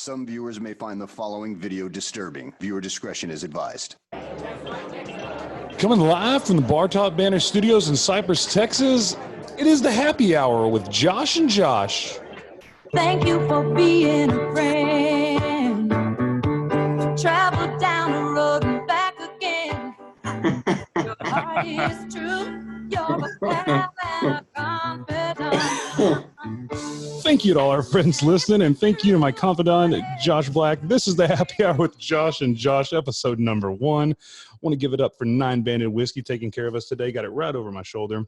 Some viewers may find the following video disturbing. Viewer discretion is advised. Coming live from the Bar Top Banner Studios in Cypress, Texas, it is the Happy Hour with Josh and Josh. Thank you for being a friend. Travel down the road and back again. Your heart is true. You're a pal and a confidant. Thank you to all our friends listening, and thank you to my confidant, Josh Black. This is the Happy Hour with Josh and Josh, episode number 1. I want to give it up for 9 Banded Whiskey taking care of us today. Got it right over my shoulder.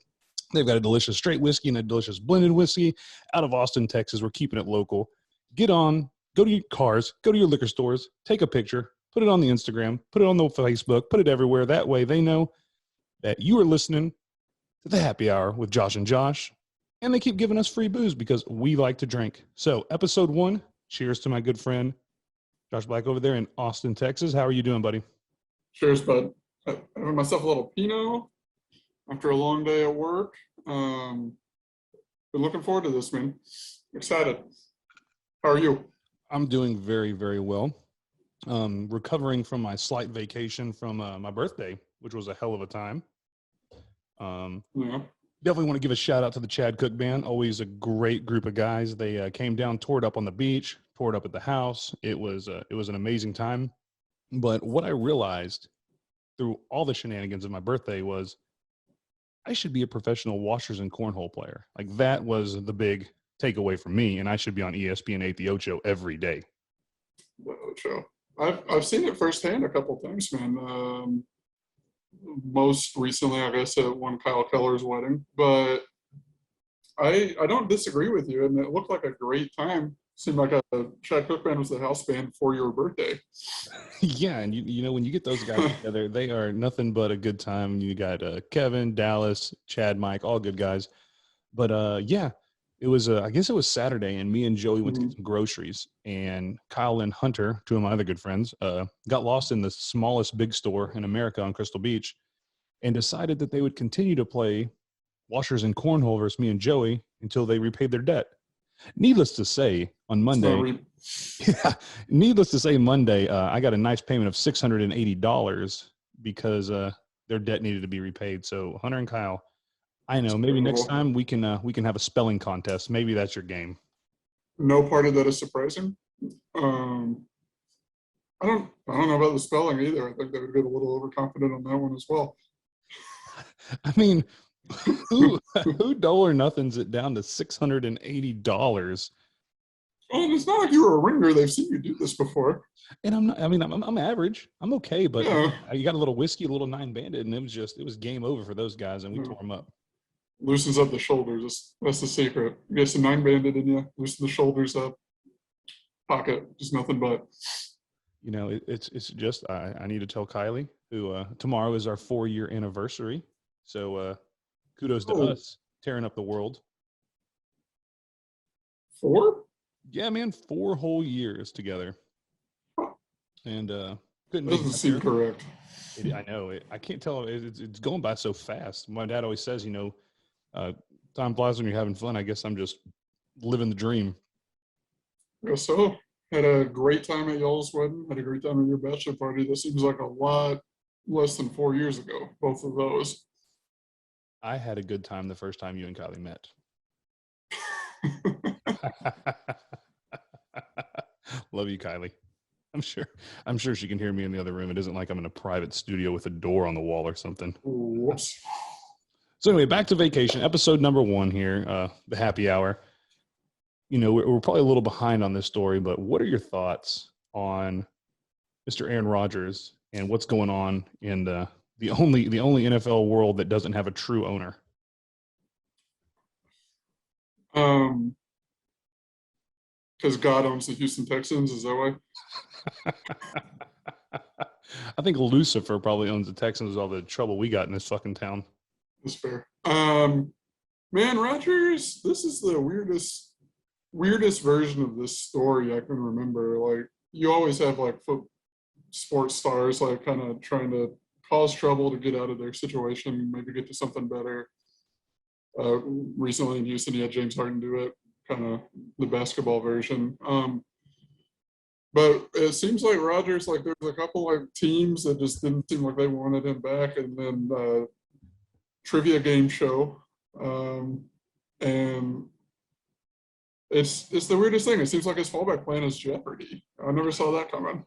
They've got a delicious straight whiskey and a delicious blended whiskey out of Austin, Texas. We're keeping it local. Get on, go to your cars, go to your liquor stores, take a picture, put it on the Instagram, put it on the Facebook, put it everywhere. That way they know that you are listening to the Happy Hour with Josh and Josh. And they keep giving us free booze because we like to drink. So episode 1, cheers to my good friend, Josh Black over there in Austin, Texas. How are you doing, buddy? Cheers, bud. Having myself a little Pinot after a long day at work. Been looking forward to this, man. Excited. How are you? I'm doing very, very well. Recovering from my slight vacation from my birthday, which was a hell of a time. Yeah. Definitely want to give a shout out to the Chad Cook Band. Always a great group of guys. They came down, toured up on the beach, toured up at the house. It was an amazing time. But what I realized through all the shenanigans of my birthday was I should be a professional washers and cornhole player. Like, that was the big takeaway from me, and I should be on ESPN 8 the Ocho every day. The Ocho. I've seen it firsthand a couple times, man. Most recently, I guess, at one Kyle Keller's wedding. But I don't disagree with you, and it looked like a great time. Seemed like a Chad Cook Band was the house band for your birthday. Yeah, and you know, when you get those guys together, they are nothing but a good time. You got Kevin, Dallas, Chad, Mike, all good guys. But yeah, it was I guess it was Saturday, and me and Joey went to get some groceries, and Kyle and Hunter, two of my other good friends, got lost in the smallest big store in America on Crystal Beach, and decided that they would continue to play washers and cornhole versus me and Joey until they repaid their debt. Needless to say, on Monday, I got a nice payment of $680 because their debt needed to be repaid. So Hunter and Kyle, I know maybe next time we can have a spelling contest. Maybe that's your game. No part of that is surprising. I don't know about the spelling either. I think they would get a little overconfident on that one as well. I mean, who double or nothing's it down to $680? Oh, it's not like you were a ringer. They've seen you do this before. And I'm not. I mean, I'm average. I'm okay, but yeah. You got a little whiskey, a little 9 Banded, and it was game over for those guys, and we tore them up. Loosens up the shoulders. That's the secret. You get some 9 Banded in you. Loosen the shoulders up. Pocket, just nothing but. You know, it's just I need to tell Kylie, who tomorrow is our 4-year anniversary. So kudos to us tearing up the world. 4? Yeah, man, 4 whole years together. And couldn't doesn't seem correct. I know it. I can't tell. It's going by so fast. My dad always says, you know, time flies when you're having fun. I guess I'm just living the dream. I guess so. Had a great time at y'all's wedding. Had a great time at your bachelor party. That seems like a lot less than 4 years ago, both of those. I had a good time the first time you and Kylie met. Love you, Kylie. I'm sure she can hear me in the other room. It isn't like I'm in a private studio with a door on the wall or something. Whoops. So anyway, back to vacation, episode number 1 here, the Happy Hour. You know, we're probably a little behind on this story, but what are your thoughts on Mr. Aaron Rodgers and what's going on in the only NFL world that doesn't have a true owner? Because God owns the Houston Texans, is that why? I think Lucifer probably owns the Texans with all the trouble we got in this fucking town. That's fair. Man, Rodgers, this is the weirdest version of this story I can remember. Like, you always have like sports stars like kind of trying to cause trouble to get out of their situation, maybe get to something better. Recently in Houston, you had James Harden do it, kind of the basketball version. But it seems like Rodgers, like there's a couple like teams that just didn't seem like they wanted him back, and then trivia game show, and it's the weirdest thing. It seems like his fallback plan is Jeopardy. I never saw that coming.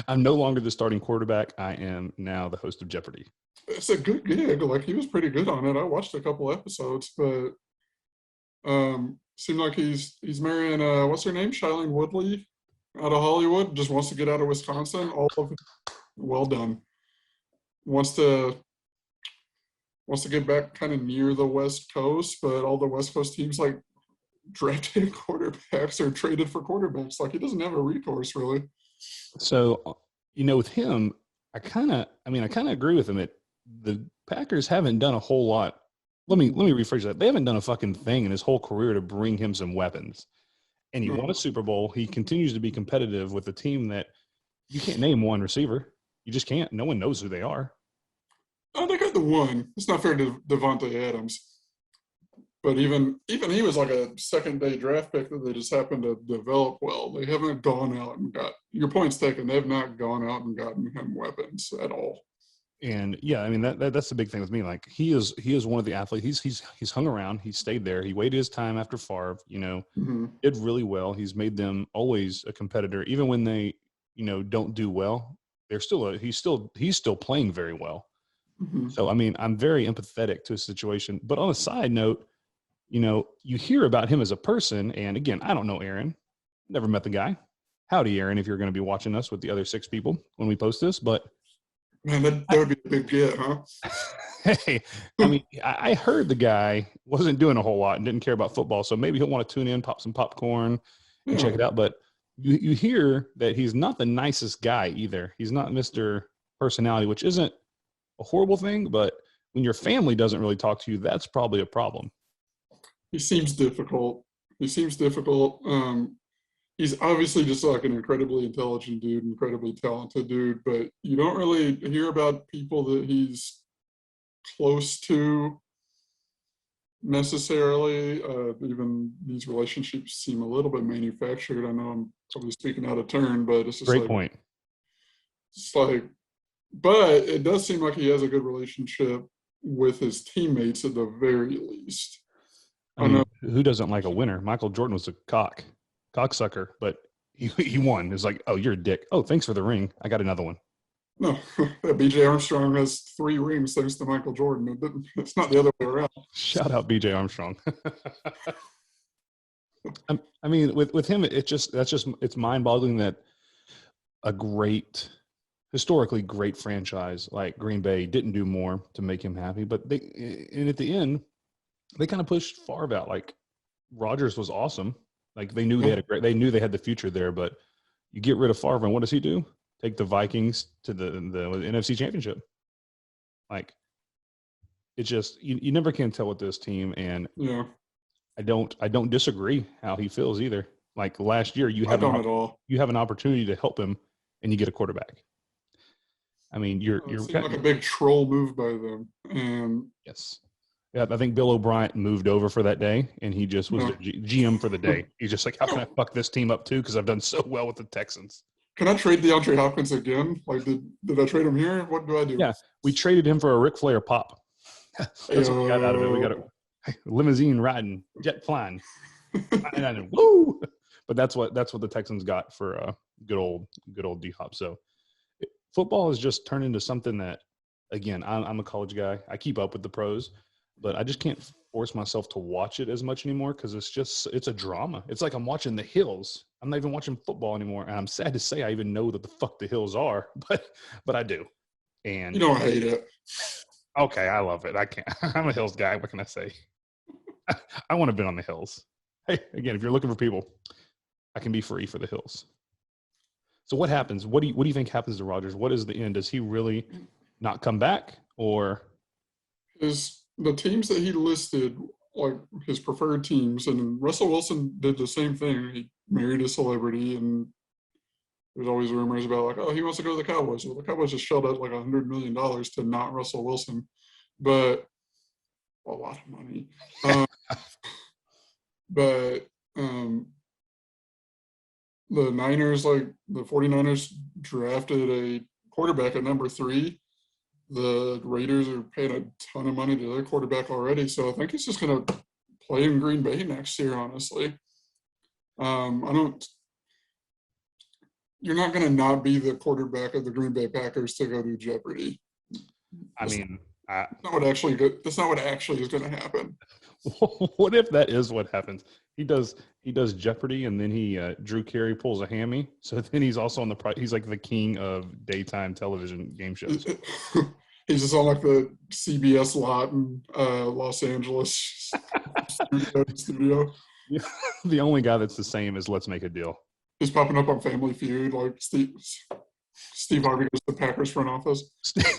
I'm no longer the starting quarterback. I am now the host of Jeopardy. It's a good gig. Like he was pretty good on it. I watched a couple episodes, but seemed like he's marrying what's her name, Shailene Woodley, out of Hollywood. Just wants to get out of Wisconsin. All of it, well done. Wants to get back kind of near the West Coast, but all the West Coast teams like drafted quarterbacks or traded for quarterbacks. Like he doesn't have a recourse really. So, with him, I kind of agree with him. The Packers haven't done a whole lot. Let me rephrase that. They haven't done a fucking thing in his whole career to bring him some weapons. And he won a Super Bowl. He continues to be competitive with a team that you can't name one receiver. You just can't. No one knows who they are. Oh, they got the one. It's not fair to Devontae Adams. But even he was like a second-day draft pick that they just happened to develop well. They haven't gone out and got – your point's taken. They have not gone out and gotten him weapons at all. And, yeah, I mean, that's the big thing with me. Like, he is one of the athletes. He's hung around. He stayed there. He waited his time after Favre, did really well. He's made them always a competitor. Even when they, don't do well, he's still playing very well. Mm-hmm. So, I mean, I'm very empathetic to his situation. But on a side note, you hear about him as a person. And again, I don't know Aaron. Never met the guy. Howdy, Aaron, if you're going to be watching us with the other 6 people when we post this. But man, that would be a big get, huh? Hey, I mean, I heard the guy wasn't doing a whole lot and didn't care about football. So maybe he'll want to tune in, pop some popcorn and check it out. But you hear that he's not the nicest guy either. He's not Mr. Personality, which isn't a horrible thing. But when your family doesn't really talk to you, that's probably a problem. He seems difficult. He's obviously just like an incredibly intelligent dude, incredibly talented dude, but you don't really hear about people that he's close to necessarily. Even these relationships seem a little bit manufactured. I know I'm probably speaking out of turn, but it's just Great point. It's like, but it does seem like he has a good relationship with his teammates at the very least. I mean, who doesn't like a winner? Michael Jordan was a cocksucker, but he won. It's like, oh, you're a dick. Oh, thanks for the ring. I got another one. No, B.J. Armstrong has 3 rings thanks to Michael Jordan. It's not the other way around. Shout out B.J. Armstrong. I mean, with him, it's mind-boggling that a historically great franchise like Green Bay didn't do more to make him happy, but and at the end, they kind of pushed Favre out. Like Rodgers was awesome. Like they knew they knew they had the future there, but you get rid of Favre, and what does he do? Take the Vikings to the NFC Championship. Like it's just you never can tell with this team, and I don't disagree how he feels either. Like last year, you have an opportunity to help him, and you get a quarterback. I mean, you're like a big troll move by them, and yes. Yeah, I think Bill O'Brien moved over for that day, and he just was the GM for the day. He's just like, how can I fuck this team up too? Because I've done so well with the Texans. Can I trade DeAndre Hopkins again? Like, did I trade him here? What do I do? Yeah, we traded him for a Ric Flair pop. That's what we got out of it. We got a limousine riding, jet flying, woo! But that's what the Texans got for good old D-Hop. So football has just turned into something that, again, I'm a college guy. I keep up with the pros. But I just can't force myself to watch it as much anymore because it's a drama. It's like I'm watching The Hills. I'm not even watching football anymore. And I'm sad to say I even know that the fuck The Hills are, but I do. And you don't hate it. Okay, I love it. I can't. I'm a Hills guy. What can I say? I want to be on The Hills. Hey, again, if you're looking for people, I can be free for The Hills. So what happens? What do you think happens to Rodgers? What is the end? Does he really not come back, or the teams that he listed, like his preferred teams, and Russell Wilson did the same thing. He married a celebrity, and there's always rumors about like, oh, he wants to go to the Cowboys. Well, the Cowboys just shelled out like $100 million to not Russell Wilson, but a lot of money. the Niners, like the 49ers drafted a quarterback at number 3. The Raiders are paying a ton of money to their quarterback already. So I think he's just going to play in Green Bay next year, honestly. You're not going to not be the quarterback of the Green Bay Packers to go do Jeopardy. That's not what actually is going to happen. What if that is what happens? He does Jeopardy, and then Drew Carey pulls a hammy. So then he's also he's like the king of daytime television game shows. He's just on like the CBS lot in Los Angeles studio. The only guy that's the same is Let's Make a Deal. He's popping up on Family Feud, like Steve Harvey goes to the Packers front office.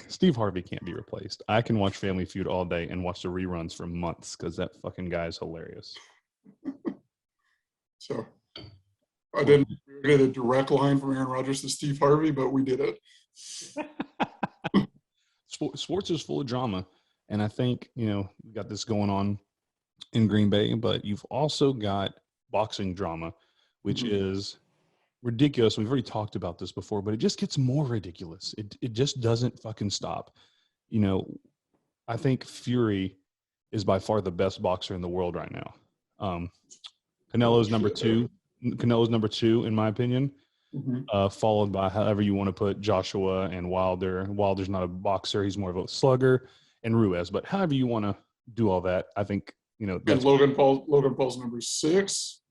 Steve Harvey can't be replaced. I can watch Family Feud all day and watch the reruns for months because that fucking guy is hilarious. So I didn't get a direct line from Aaron Rodgers to Steve Harvey, but we did it. Sports is full of drama, and I think we got this going on in Green Bay, but you've also got boxing drama, which is ridiculous. We've already talked about this before, but it just gets more ridiculous. It just doesn't fucking stop. I think Fury is by far the best boxer in the world right now. Canelo's number 2. Canelo's number 2 in my opinion. Followed by however you want to put Joshua and Wilder. Wilder's not a boxer; he's more of a slugger, and Ruiz. But however you want to do all that, I think And Logan Paul's number 6.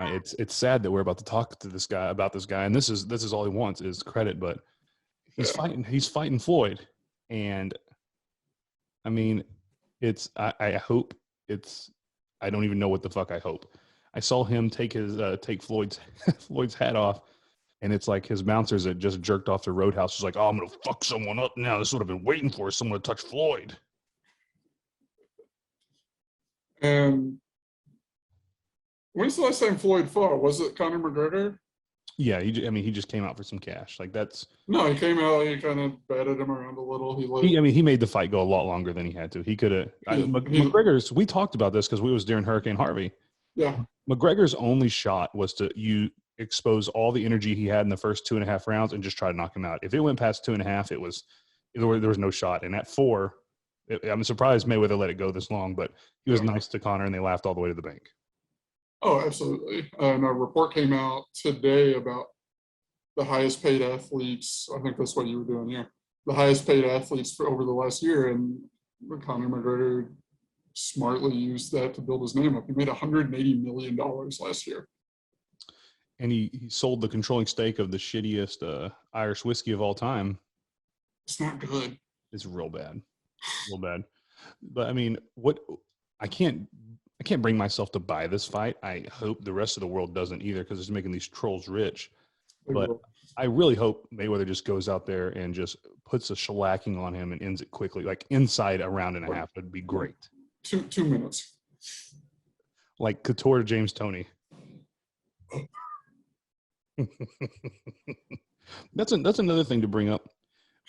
It's sad that we're about to talk to this guy about this guy, and this is all he wants is credit. But he's fighting Floyd, and I mean, I hope it's. I don't even know what the fuck I hope. I saw him take Floyd's hat off, and it's like his bouncers that just jerked off the Roadhouse was like, "Oh, I'm gonna fuck someone up now. This is what I've been waiting for. Someone to touch Floyd." And when's the last time Floyd fought? Was it Conor McGregor? Yeah, he just came out for some cash. Like that's no, he came out. He kind of batted him around a little. He made the fight go a lot longer than he had to. He could have. McGregor's. We talked about this because we was during Hurricane Harvey. Yeah. McGregor's only shot was to expose all the energy he had in the first 2.5 rounds and just try to knock him out. If it went past 2.5, there was no shot. And at 4, I'm surprised Mayweather let it go this long, but he was nice to Conor and they laughed all the way to the bank. Oh, absolutely. And a report came out today about the highest paid athletes. I think that's what you were doing here. The highest paid athletes for over the last year, and Conor McGregor smartly used that to build his name up. He made $180 million last year. And he sold the controlling stake of the shittiest Irish whiskey of all time. It's not good. It's real bad. Real bad. But I mean, I can't bring myself to buy this fight. I hope the rest of the world doesn't either because it's making these trolls rich. But I really hope Mayweather just goes out there and just puts a shellacking on him and ends it quickly. Like inside a round and a half would be great. 2 minutes. Like Couture to James Toney. That's another thing to bring up.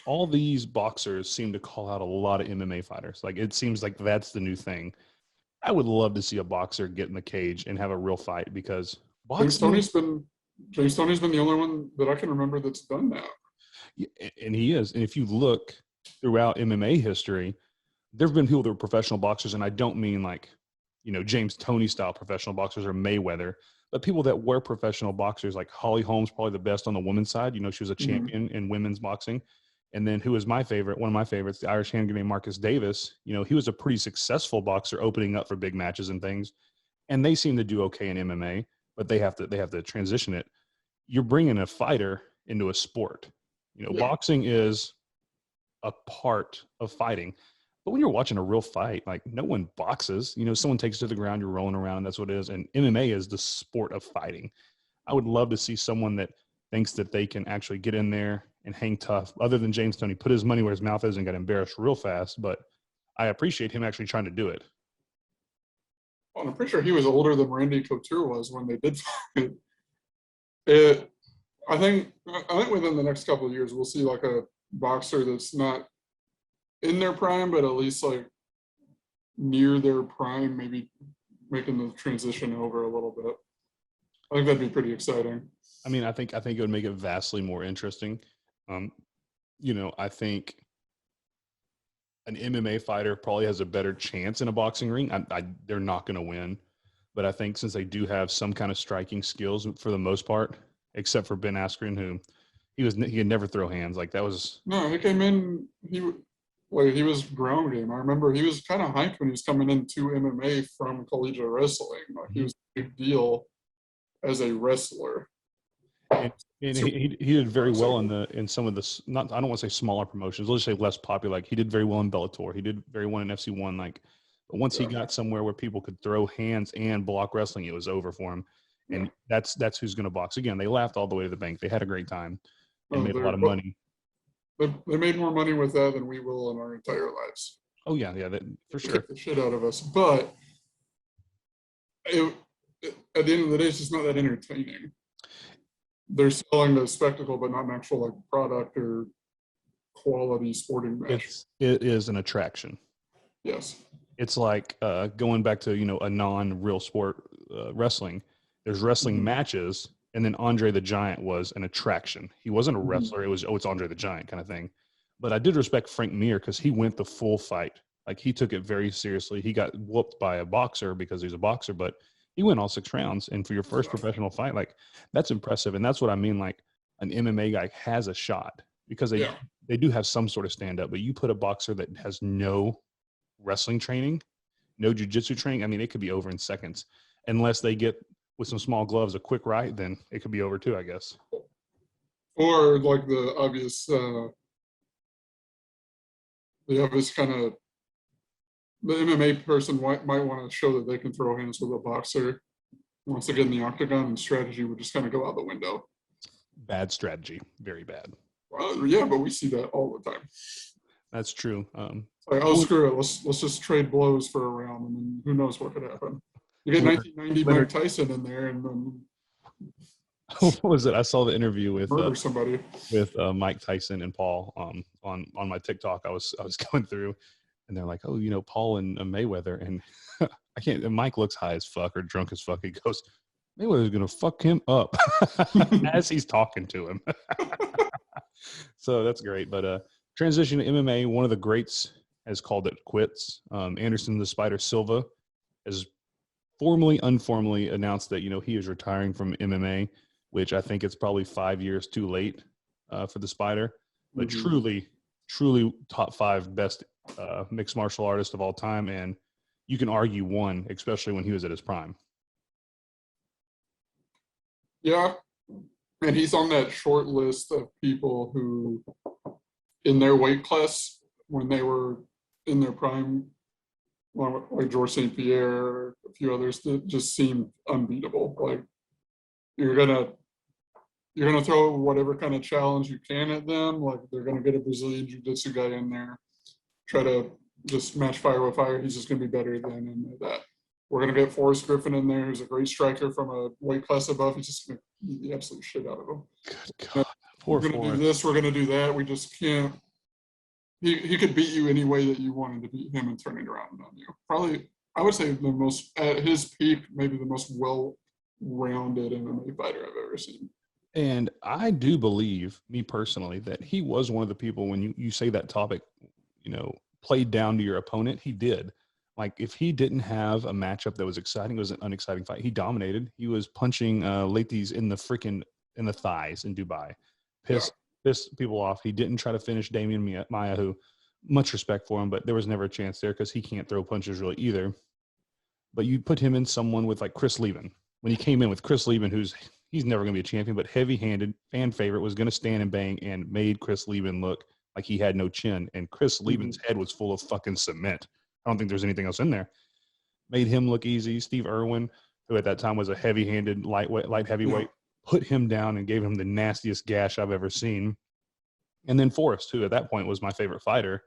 All these boxers seem to call out a lot of MMA fighters. Like it seems like that's the new thing. I would love to see a boxer get in the cage and have a real fight because boxing. James Toney's been the only one that I can remember that's done that. Yeah, and he is. And if you look throughout MMA history, there have been people that were professional boxers, and I don't mean like, James Toney style professional boxers or Mayweather, but people that were professional boxers, like Holly Holmes, probably the best on the women's side. She was a champion in women's boxing. And then who is one of my favorites, the Irish hand grenade Marcus Davis. He was a pretty successful boxer opening up for big matches and things. And they seem to do okay in MMA, but they have to transition it. You're bringing a fighter into a sport. Boxing is a part of fighting. But when you're watching a real fight, like no one boxes. Someone takes to the ground, you're rolling around, and that's what it is. And MMA is the sport of fighting. I would love to see someone that thinks that they can actually get in there and hang tough, other than James Toney, put his money where his mouth is and got embarrassed real fast. But I appreciate him actually trying to do it. Well, I'm pretty sure he was older than Randy Couture was when they did it. I think within the next couple of years, we'll see like a boxer that's not in their prime, but at least like near their prime, maybe making the transition over a little bit. I think that'd be pretty exciting. I mean, I think it would make it vastly more interesting. I think an MMA fighter probably has a better chance in a boxing ring. They're not going to win, but I think since they do have some kind of striking skills for the most part, except for Ben Askren, who he could never throw hands. Like that was No, he came in. He was ground game. I remember he was kind of hyped when he was coming into MMA from collegiate wrestling. Like he was a big deal as a wrestler. and he did very well in some of the not I don't want to say smaller promotions. Let's just say less popular. Like he did very well in Bellator. He did very well in FC1. Like, but once he got somewhere where people could throw hands and block wrestling, it was over for him. And that's who's going to box again. They laughed all the way to the bank. They had a great time and made a lot of money. They made more money with that than we will in our entire lives. Oh yeah, for sure. Kick the shit out of us, but at the end of the day, it's just not that entertaining. They're selling the spectacle, but not an actual like product or quality sporting match. It is an attraction. Yes. It's like going back to a non-real sport wrestling. There's wrestling matches, and then Andre the Giant was an attraction. He wasn't a wrestler. It was it's Andre the Giant kind of thing. But I did respect Frank Mir because he went the full fight. Like he took it very seriously. He got whooped by a boxer because he's a boxer, but he went all 6 rounds. And for your first professional fight, like that's impressive. And that's what I mean. Like an MMA guy has a shot because they do have some sort of stand up, but you put a boxer that has no wrestling training, no jiu-jitsu training. I mean, it could be over in seconds unless they get with some small gloves a quick right, then it could be over too, I guess. Or like the obvious kind of the MMA person might want to show that they can throw hands with a boxer. Once they get in the octagon, and strategy would just kind of go out the window. Bad strategy, very bad. Yeah, but we see that all the time. That's true. Like, oh, screw it. Let's just trade blows for a round, and then who knows what could happen. You get 1990 Mike Tyson in there, and then what was it? I saw the interview with murder somebody with Mike Tyson and Paul on my TikTok. I was going through, and they're like, "Oh, Paul and Mayweather," and I can't. And Mike looks high as fuck or drunk as fuck. He goes, "Mayweather's gonna fuck him up," as he's talking to him. So that's great. But transition to MMA. One of the greats has called it quits. Anderson the Spider Silva has formally, unformally announced that he is retiring from MMA, which I think it's probably 5 years too late for the Spider. But truly top 5 best mixed martial artist of all time, and you can argue one, especially when he was at his prime. Yeah, and he's on that short list of people who, in their weight class, when they were in their prime, like George St. Pierre, a few others that just seemed unbeatable. Like you're gonna throw whatever kind of challenge you can at them. Like they're gonna get a Brazilian jiu-jitsu guy in there, try to just match fire with fire. He's just gonna be better than that. We're gonna get Forrest Griffin in there, who's a great striker from a weight class above. He's just gonna beat the absolute shit out of him. Good God. We're gonna do this. We're gonna do that. We just can't. He could beat you any way that you wanted to beat him and turn it around on you. Probably, I would say the most, at his peak, maybe the most well-rounded MMA fighter I've ever seen. And I do believe, me personally, that he was one of the people when you say that topic, played down to your opponent. He did. Like if he didn't have a matchup that was exciting, it was an unexciting fight. He dominated. He was punching Lathis in the thighs in Dubai. Pissed people off. He didn't try to finish Damian Maia, who much respect for him, but there was never a chance there because he can't throw punches really either. But you put him in someone with like Chris Leben. When he came in with Chris Leben, he's never going to be a champion, but heavy-handed, fan favorite, was going to stand and bang and made Chris Leben look like he had no chin. And Chris Leben's head was full of fucking cement. I don't think there's anything else in there. Made him look easy. Steve Irwin, who at that time was a heavy-handed light heavyweight, put him down and gave him the nastiest gash I've ever seen. And then Forrest, who at that point was my favorite fighter,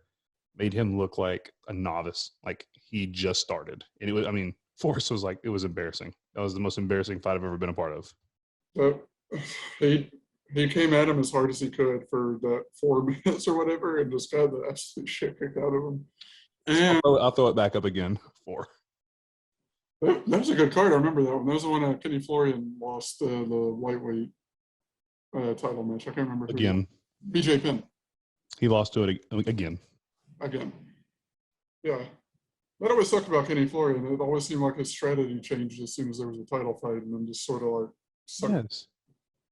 made him look like a novice, like he just started. And Forrest was like, it was embarrassing. That was the most embarrassing fight I've ever been a part of. But he came at him as hard as he could for the 4 minutes or whatever, and just got the absolute shit kicked out of him. And I'll throw it back up again. 4. That was a good card. I remember that one. That was the one Kenny Florian lost the lightweight title match. I can't remember who. Again. BJ Penn. He lost to it again. Again. Yeah. That always sucked about Kenny Florian. It always seemed like his strategy changed as soon as there was a title fight, and then just sort of like sucked.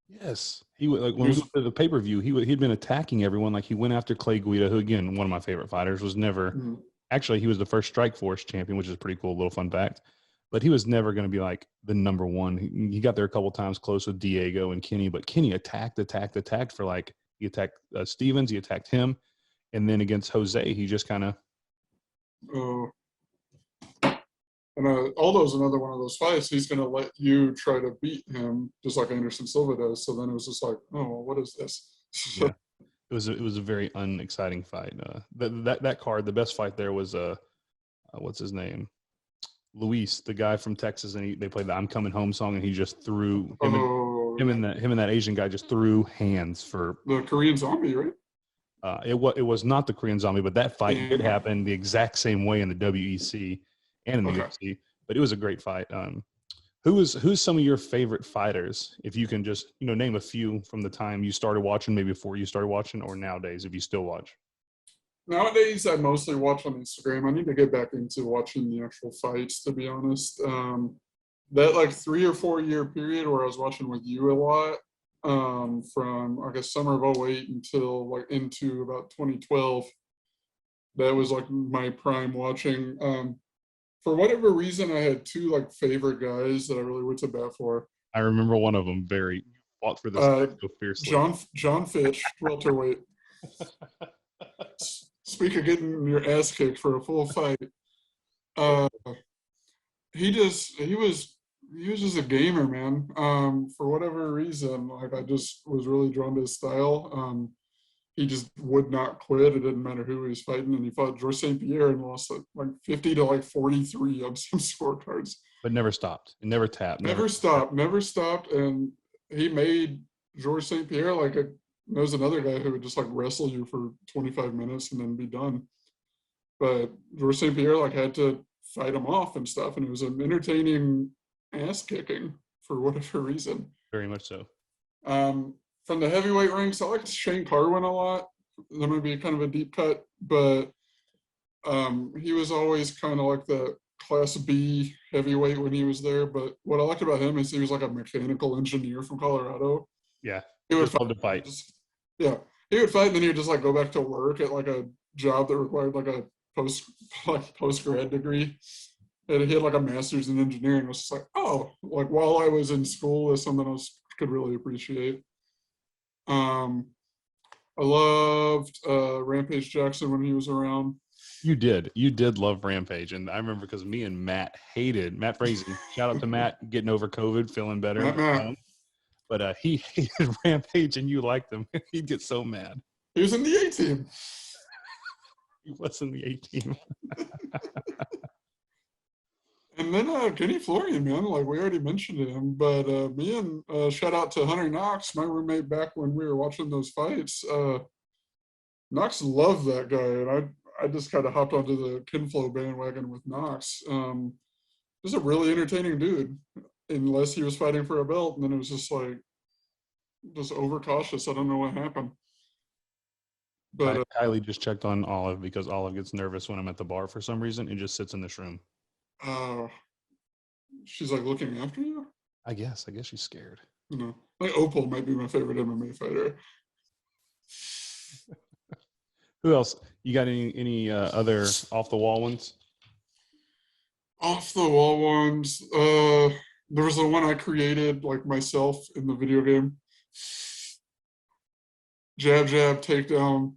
Yes. He would, like, when we went to the pay-per-view, he'd been attacking everyone. Like, he went after Clay Guida, who, again, one of my favorite fighters, was never actually, he was the first Strikeforce champion, which is a pretty cool little fun fact. But he was never going to be like the number one. He got there a couple times close with Diego and Kenny, but Kenny attacked for like, he attacked Stevens, he attacked him, and then against Jose, he just kind of. And Aldo's another one of those fights. He's going to let you try to beat him, just like Anderson Silva does. So then it was just like, oh, well, what is this? Yeah. It was a very unexciting fight. That card, the best fight there was what's his name, Luis, the guy from Texas, and they played the "I'm Coming Home" song, and he just threw him and that Asian guy just threw hands for the Korean Zombie, right? It was not the Korean Zombie, but that fight did happen the exact same way in the WEC and in the UFC. But it was a great fight. Who's some of your favorite fighters? If you can just name a few from the time you started watching, maybe before you started watching, or nowadays if you still watch. Nowadays, I mostly watch on Instagram. I need to get back into watching the actual fights, to be honest. That like 3 or 4 year period where I was watching with you a lot, from I guess summer of 08 until like into about 2012. That was like my prime watching. For whatever reason, I had 2 like favorite guys that I really went to bat for. I remember one of them fought for this so fiercely. John Fitch, welterweight. Speak of getting your ass kicked for a full fight. He was just a gamer, man. For whatever reason, like I just was really drawn to his style. He just would not quit. It didn't matter who he was fighting, and he fought George St. Pierre and lost like 50 to like 43 on some scorecards. But never stopped. It never tapped. Never stopped, and he made George St. Pierre like there's another guy who would just like wrestle you for 25 minutes and then be done. But George St. Pierre like had to fight him off and stuff, and it was an entertaining ass kicking for whatever reason. Very much so. From the heavyweight ranks, I liked Shane Carwin a lot. That might be kind of a deep cut, but he was always kind of like the Class B heavyweight when he was there. But what I liked about him is he was like a mechanical engineer from Colorado. Yeah, he would love to fight. He would fight, and then he would just like go back to work at like a job that required like a post grad degree. And he had like a master's in engineering. It was just like, oh, like while I was in school, is something else could really appreciate. I loved Rampage Jackson when he was around. You did love Rampage, and I remember because me and Matt Frazee. Shout out to Matt, getting over COVID, feeling better. But he hated Rampage, and you liked him. He'd get so mad. He was in the A team. He was in the A team. And then Kenny Florian, man, like we already mentioned him, but me and shout out to Hunter Knox, my roommate back when we were watching those fights. Knox loved that guy, and I just kind of hopped onto the Kinflow bandwagon with Knox. Just a really entertaining dude, unless he was fighting for a belt, and then it was just like, just overcautious. I don't know what happened. But Kylie just checked on Olive because Olive gets nervous when I'm at the bar for some reason and just sits in this room. She's like looking after you? I guess she's scared. No. Like Opal might be my favorite MMA fighter. Who else? You got any other off the wall ones? Off the wall ones. There was the one I created like myself in the video game. Jab, jab, takedown,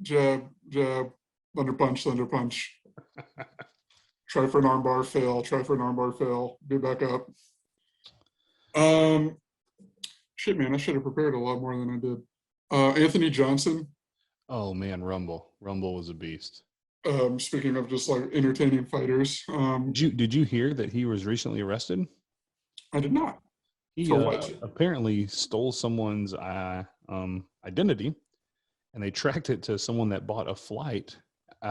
jab, jab, thunder punch. Try for an armbar, fail, be back up. Shit, man, I should have prepared a lot more than I did. Anthony Johnson. Oh, man, Rumble. Rumble was a beast. Speaking of just, like, entertaining fighters. Did you hear that he was recently arrested? I did not. He apparently stole someone's identity, and they tracked it to someone that bought a flight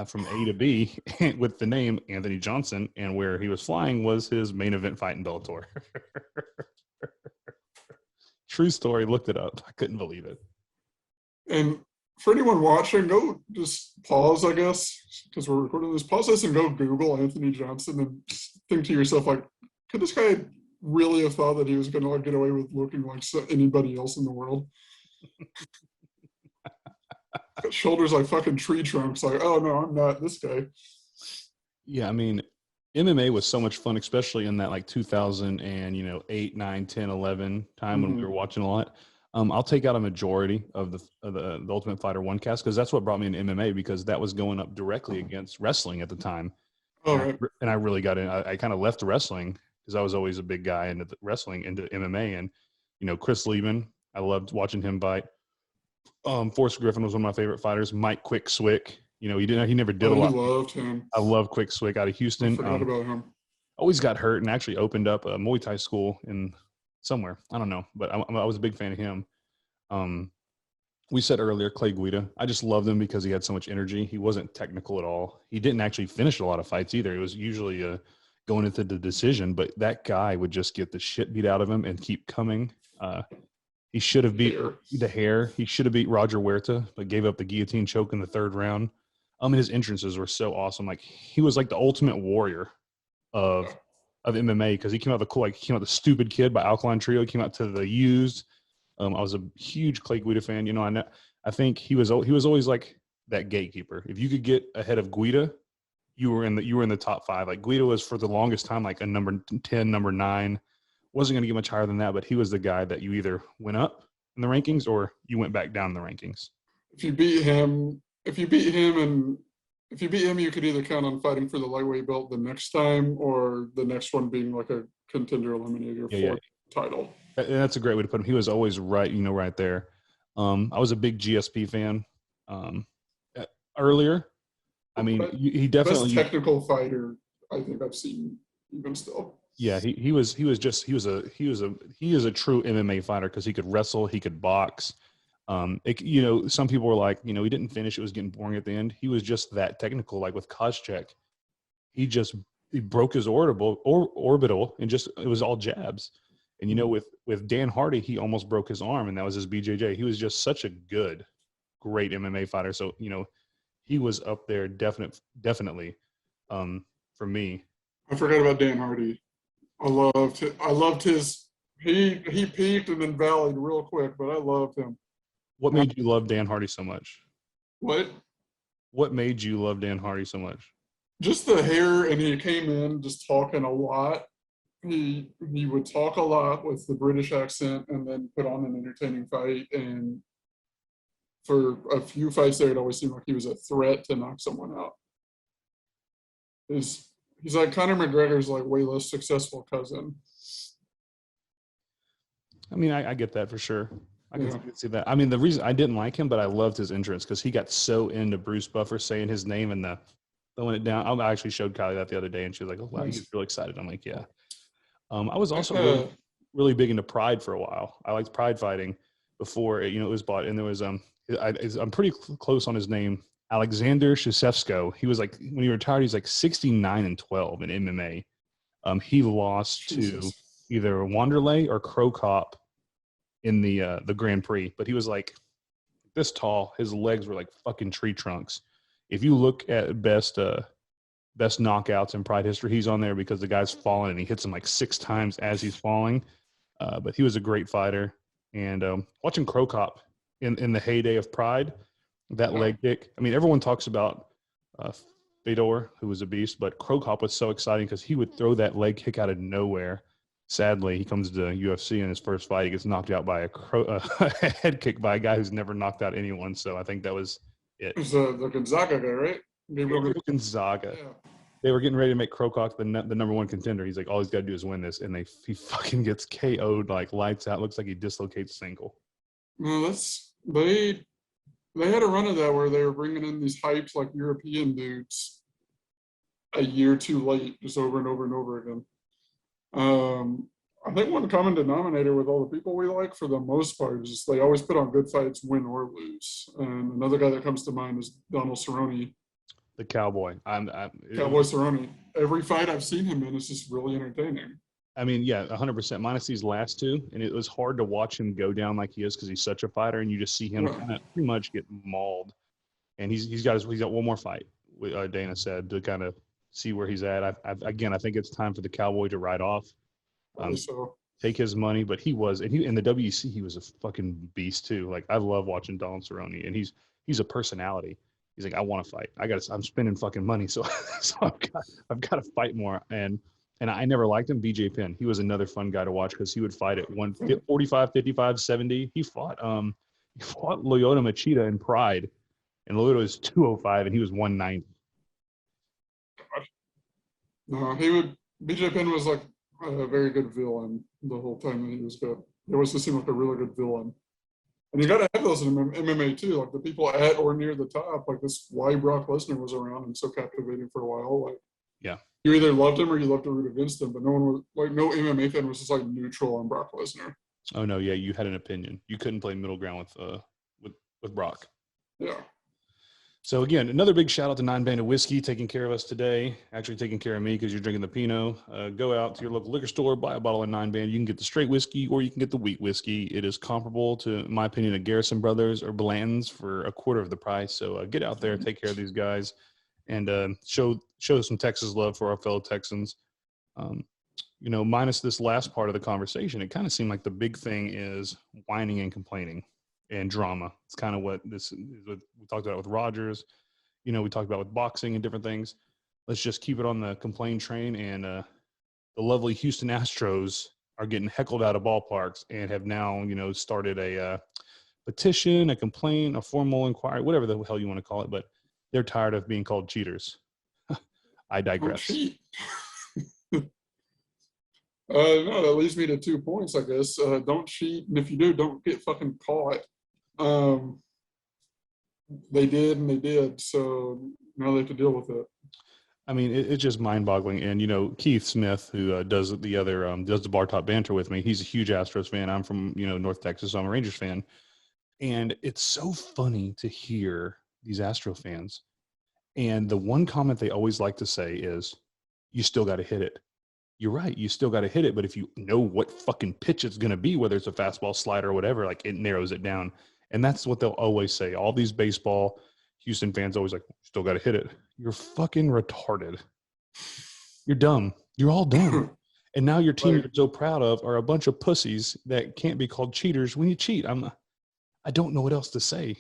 from A to B with the name Anthony Johnson, and where he was flying was his main event fight in Bellator. True story. Looked it up. I couldn't believe it. And for anyone watching, go just pause, I guess, because we're recording this. Pause this and go Google Anthony Johnson and think to yourself, like, could this guy really have thought that he was going to get away with looking like anybody else in the world? Shoulders like fucking tree trunks. Like, oh no, I'm not this guy. Yeah, I mean, MMA was so much fun, especially in that like 2008, 9, 10, 11 time when we were watching a lot. I'll take out a majority of the Ultimate Fighter 1 cast because that's what brought me into MMA, because that was going up directly against wrestling at the time. And I really got in. I kind of left wrestling because I was always a big guy into wrestling, into MMA. And, you know, Chris Lieben, I loved watching him fight. Forrest Griffin was one of my favorite fighters. Mike Quick Swick, you know, he never did a lot. I loved him. I love Quick Swick out of Houston. I forgot about him. Always got hurt and actually opened up a Muay Thai school in somewhere. I don't know, but I was a big fan of him. We said earlier, Clay Guida. I just loved him because he had so much energy. He wasn't technical at all. He didn't actually finish a lot of fights either. It was usually going into the decision, but that guy would just get the shit beat out of him and keep coming. He should have beat the hair. He should have beat Roger Huerta, but gave up the guillotine choke in the third round. And his entrances were so awesome. Like, he was like the ultimate warrior of MMA, because he came out the Stupid Kid by Alkaline Trio. He came out to the Used. I was a huge Clay Guida fan. You know, I think he was always like that gatekeeper. If you could get ahead of Guida, you were in the top 5. Like, Guida was for the longest time like a number 10, number 9. Wasn't going to get much higher than that, but he was the guy that you either went up in the rankings or you went back down in the rankings. If you beat him, you could either count on fighting for the lightweight belt the next time, or the next one being like a contender eliminator for title. And that's a great way to put him. He was always right, you know, right there. I was a big GSP fan earlier. I mean, he definitely best technical fighter I think I've seen even still. Yeah, he is a true MMA fighter because he could wrestle, he could box. You know, some people were like, you know, he didn't finish; it was getting boring at the end. He was just that technical. Like with Koscheck, he broke his orbital and it was all jabs. And you know, with Dan Hardy, he almost broke his arm, and that was his BJJ. He was just such a great MMA fighter. So, you know, he was up there definitely for me. I forgot about Dan Hardy. I loved his. He peaked and then valleyed real quick, but I loved him. What made you love Dan Hardy so much? What made you love Dan Hardy so much? Just the hair, and he came in just talking a lot. He would talk a lot with the British accent and then put on an entertaining fight. And for a few fights there, it always seemed like he was a threat to knock someone out. He's like Conor McGregor's like way less successful cousin. I mean, I get that for sure. I can see that. I mean, the reason I didn't like him, but I loved his entrance because he got so into Bruce Buffer saying his name and throwing it down. I actually showed Kylie that the other day, and she was like, "Oh wow, he's really excited." I'm like, "Yeah." I was also really big into Pride for a while. I liked Pride fighting before it was bought, and there was I'm pretty close on his name. Alexander Shashevsko. He was like, when he retired, he's like 69-12 in MMA. He lost to either Wanderlei or Crow Cop in the Grand Prix, but he was like this tall. His legs were like fucking tree trunks. If you look at best knockouts in Pride history, he's on there because the guy's falling and he hits him like 6 times as he's falling. But he was a great fighter. And watching Crow Cop in the heyday of Pride, that leg kick. I mean, everyone talks about Fedor, who was a beast, but Crow Cop was so exciting because he would throw that leg kick out of nowhere. Sadly, he comes to UFC in his first fight. He gets knocked out by a head kick by a guy who's never knocked out anyone. So I think that was it. It was the Gonzaga guy, right? Gonzaga. Yeah. They were getting ready to make Crow Cop the number 1 contender. He's like, all he's got to do is win this. And he fucking gets KO'd, like lights out. Looks like he dislocates ankle. No, they had a run of that where they were bringing in these hypes like European dudes a year too late, just over and over and over again. I think one common denominator with all the people we like, for the most part, is they always put on good fights, win or lose. And another guy that comes to mind is Donald Cerrone. The Cowboy. Cowboy Cerrone. Every fight I've seen him in is just really entertaining. I mean, yeah, 100%. Minus these last two, and it was hard to watch him go down like he is because he's such a fighter, and you just see him Yeah. kind of pretty much get mauled. And he's got one more fight. Dana said to kind of see where he's at. I think it's time for the Cowboy to ride off. So Take his money, but he in the WC he was a fucking beast too. Like I love watching Donald Cerrone, and he's a personality. He's like, I want to fight. I'm spending fucking money, so I've got to fight more. And I never liked him. BJ Penn, he was another fun guy to watch because he would fight at 145, 55, 70. He fought Lyoto Machida in Pride, and Lyoto was 205, and he was 190. No, BJ Penn was like a very good villain the whole time that he was good. He always just seemed like a really good villain. And you got to have those in MMA too, like the people at or near the top. Like this, why Brock Lesnar was around and so captivating for a while. Like, yeah, you either loved him or you loved to root against him. But no one was like, no MMA fan was just like neutral on Brock Lesnar. Oh no, yeah, you had an opinion. You couldn't play middle ground with Brock. Yeah. So again, another big shout out to Nine Banded Whiskey taking care of us today. Actually taking care of me because you're drinking the Pinot. Go out to your local liquor store, buy a bottle of Nine Band. You can get the straight whiskey or you can get the wheat whiskey. It is comparable to, in my opinion, a Garrison Brothers or Blanton's for a quarter of the price. So get out there, take care of these guys, and show some Texas love for our fellow Texans. Minus this last part of the conversation, it kind of seemed like the big thing is whining and complaining and drama. It's kind of what this is. What we talked about with Rogers. We talked about with boxing and different things. Let's just keep it on the complaint train. And the lovely Houston Astros are getting heckled out of ballparks and have now, started a petition, a complaint, a formal inquiry, whatever the hell you want to call it. But they're tired of being called cheaters. I digress. No, that leads me to 2 points, I guess. Don't cheat, and if you do, don't get fucking caught. They did, and they did, so now they have to deal with it. I mean, it's just mind-boggling. And Keith Smith, who does the Bar Top Banter with me, he's a huge Astros fan. I'm from North Texas, so I'm a Rangers fan, and it's so funny to hear these Astro fans. And the one comment they always like to say is, "You still got to hit it." You're right. You still got to hit it. But if you know what fucking pitch it's going to be, whether it's a fastball, slider, or whatever, like it narrows it down. And that's what they'll always say. All these baseball Houston fans always like, still got to hit it. You're fucking retarded. You're dumb. You're all dumb. And now your team you're so proud of are a bunch of pussies that can't be called cheaters when you cheat. I don't know what else to say.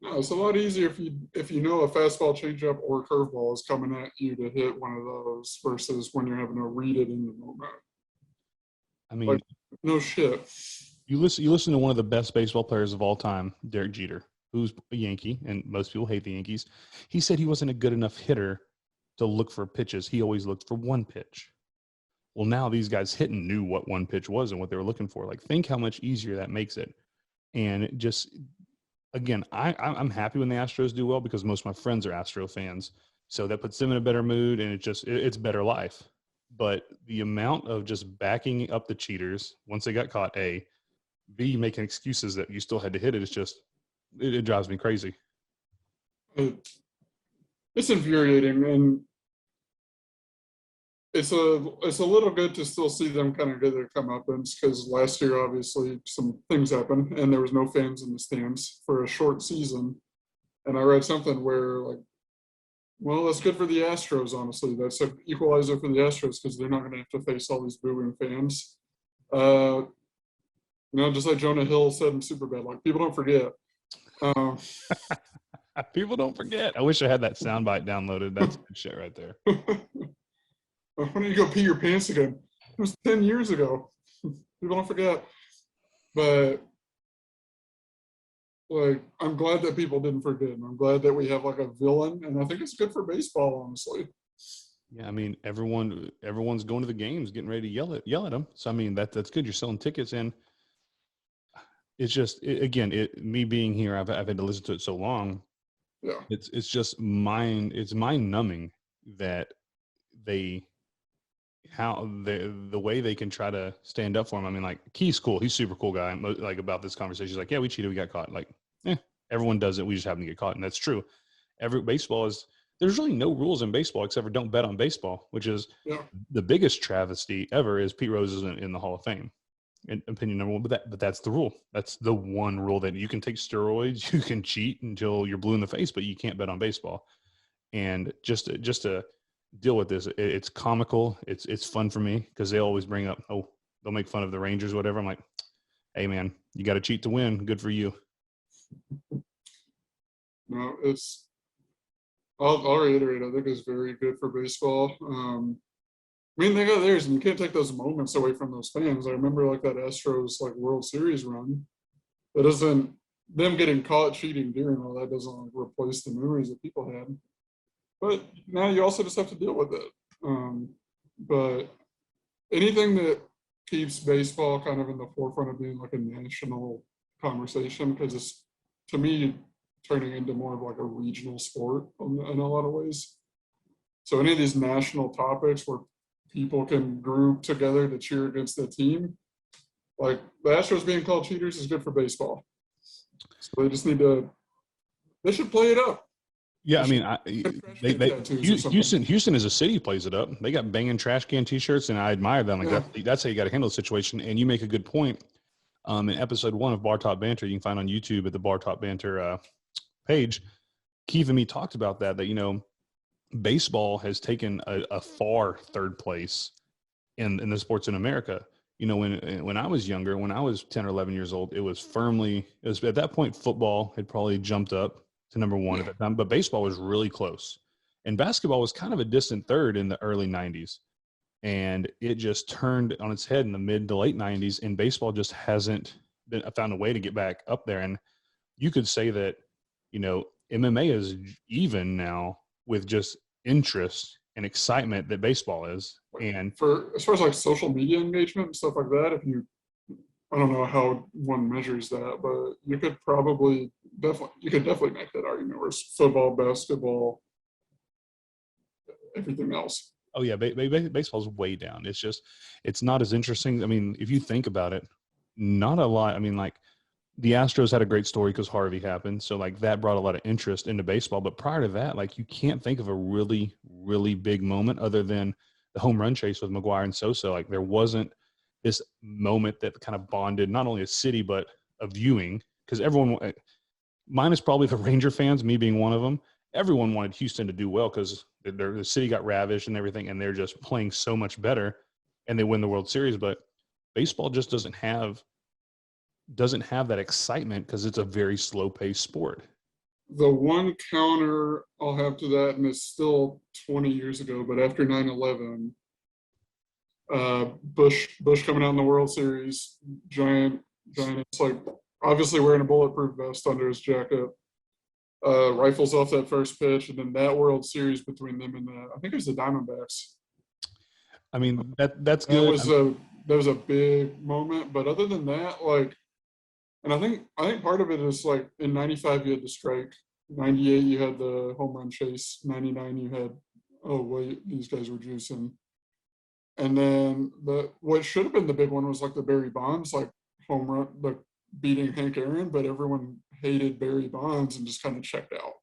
No, it's a lot easier if you know a fastball, changeup, or curveball is coming at you to hit one of those versus when you're having to read it in the moment. I mean, no shit. You listen to one of the best baseball players of all time, Derek Jeter, who's a Yankee, and most people hate the Yankees. He said he wasn't a good enough hitter to look for pitches. He always looked for one pitch. Well, now these guys hitting knew what one pitch was and what they were looking for. Like, think how much easier that makes it. And just, again, I'm happy when the Astros do well because most of my friends are Astro fans. So that puts them in a better mood, and it's better life. But the amount of just backing up the cheaters once they got caught, A, B, making excuses that you still had to hit it, it drives me crazy. It's infuriating, and it's a little good to still see them kind of get their comeuppance because last year obviously some things happened and there was no fans in the stands for a short season. And I read something where like, well, that's good for the Astros, honestly. That's an equalizer for the Astros because they're not going to have to face all these booing fans. Just like Jonah Hill said in Superbad, like, people don't forget. People don't forget. I wish I had that soundbite downloaded. That's good shit right there. When do you go pee your pants again? It was 10 years ago. People don't forget. But, like, I'm glad that people didn't forget. I'm glad that we have, like, a villain. And I think it's good for baseball, honestly. Yeah, I mean, everyone's going to the games, getting ready to yell at them. So, I mean, that's good. You're selling tickets. And it's just, me being here, I've had to listen to it so long. Yeah. It's just mind numbing that the way they can try to stand up for him. I mean, like, Key's cool. He's super cool guy. Like, about this conversation, he's like, yeah, we cheated. We got caught. Like, everyone does it. We just happen to get caught. And that's true. Baseball is there's really no rules in baseball except for don't bet on baseball, which is the biggest travesty ever. Is Pete Rose isn't in the Hall of Fame. In opinion number one, but that's the rule. That's the one rule, that you can take steroids, you can cheat until you're blue in the face, but you can't bet on baseball. And just to deal with this, it's comical. It's fun for me because they always bring up, they'll make fun of the Rangers, whatever. I'm like, hey man, you got to cheat to win. Good for you. No, I'll reiterate. I think it's very good for baseball. I mean, they got theirs, and you can't take those moments away from those fans. I remember like that Astros like World Series run. That doesn't, them getting caught cheating during all that doesn't like, replace the memories that people had. But now you also just have to deal with it. But anything that keeps baseball kind of in the forefront of being like a national conversation, because it's, to me, turning into more of like a regional sport in a lot of ways. So any of these national topics where people can group together to cheer against the team, like the Astros being called cheaters is good for baseball. So they just they should play it up. Yeah, I mean, Houston as a city plays it up. They got banging trash can T-shirts, and I admire them. Like that's how you got to handle the situation. And you make a good point. In episode 1 of Bar Top Banter, you can find on YouTube at the Bar Top Banter page. Keith and me talked about that baseball has taken a far third place in the sports in America. When I was younger, when I was 10 or 11 years old, it was at that point, football had probably jumped up to number 1 at that time, but baseball was really close. And basketball was kind of a distant third in the early 90s. And it just turned on its head in the mid to late 90s, and baseball just hasn't found a way to get back up there. And you could say that, MMA is even now with just interest and excitement that baseball is. And as far as like social media engagement and stuff like that, I don't know how one measures that, but you could definitely make that argument where it's football, basketball, everything else. Oh yeah, baseball's way down. It's not as interesting. I mean, if you think about it, not a lot. I mean, like the Astros had a great story because Harvey happened. So like that brought a lot of interest into baseball. But prior to that, like you can't think of a really, really big moment other than the home run chase with McGwire and Sosa. Like there wasn't this moment that kind of bonded not only a city, but a viewing, because everyone, minus probably the Ranger fans, me being one of them, everyone wanted Houston to do well because the city got ravished and everything, and they're just playing so much better, and they win the World Series. But baseball just doesn't have that excitement because it's a very slow-paced sport. The one counter I'll have to that, and it's still 20 years ago, but after 9/11, Bush coming out in the World Series, giant, it's like obviously wearing a bulletproof vest under his jacket, rifles off that first pitch, and then that World Series between them and I think it was the Diamondbacks. I mean, that's good. That was a big moment, but other than that, like, and I think part of it is like in 95 you had the strike, 98 you had the home run chase, 99 you had, oh wait, these guys were juicing. And then what should have been the big one was like the Barry Bonds, like home run, like beating Hank Aaron, but everyone hated Barry Bonds and just kind of checked out.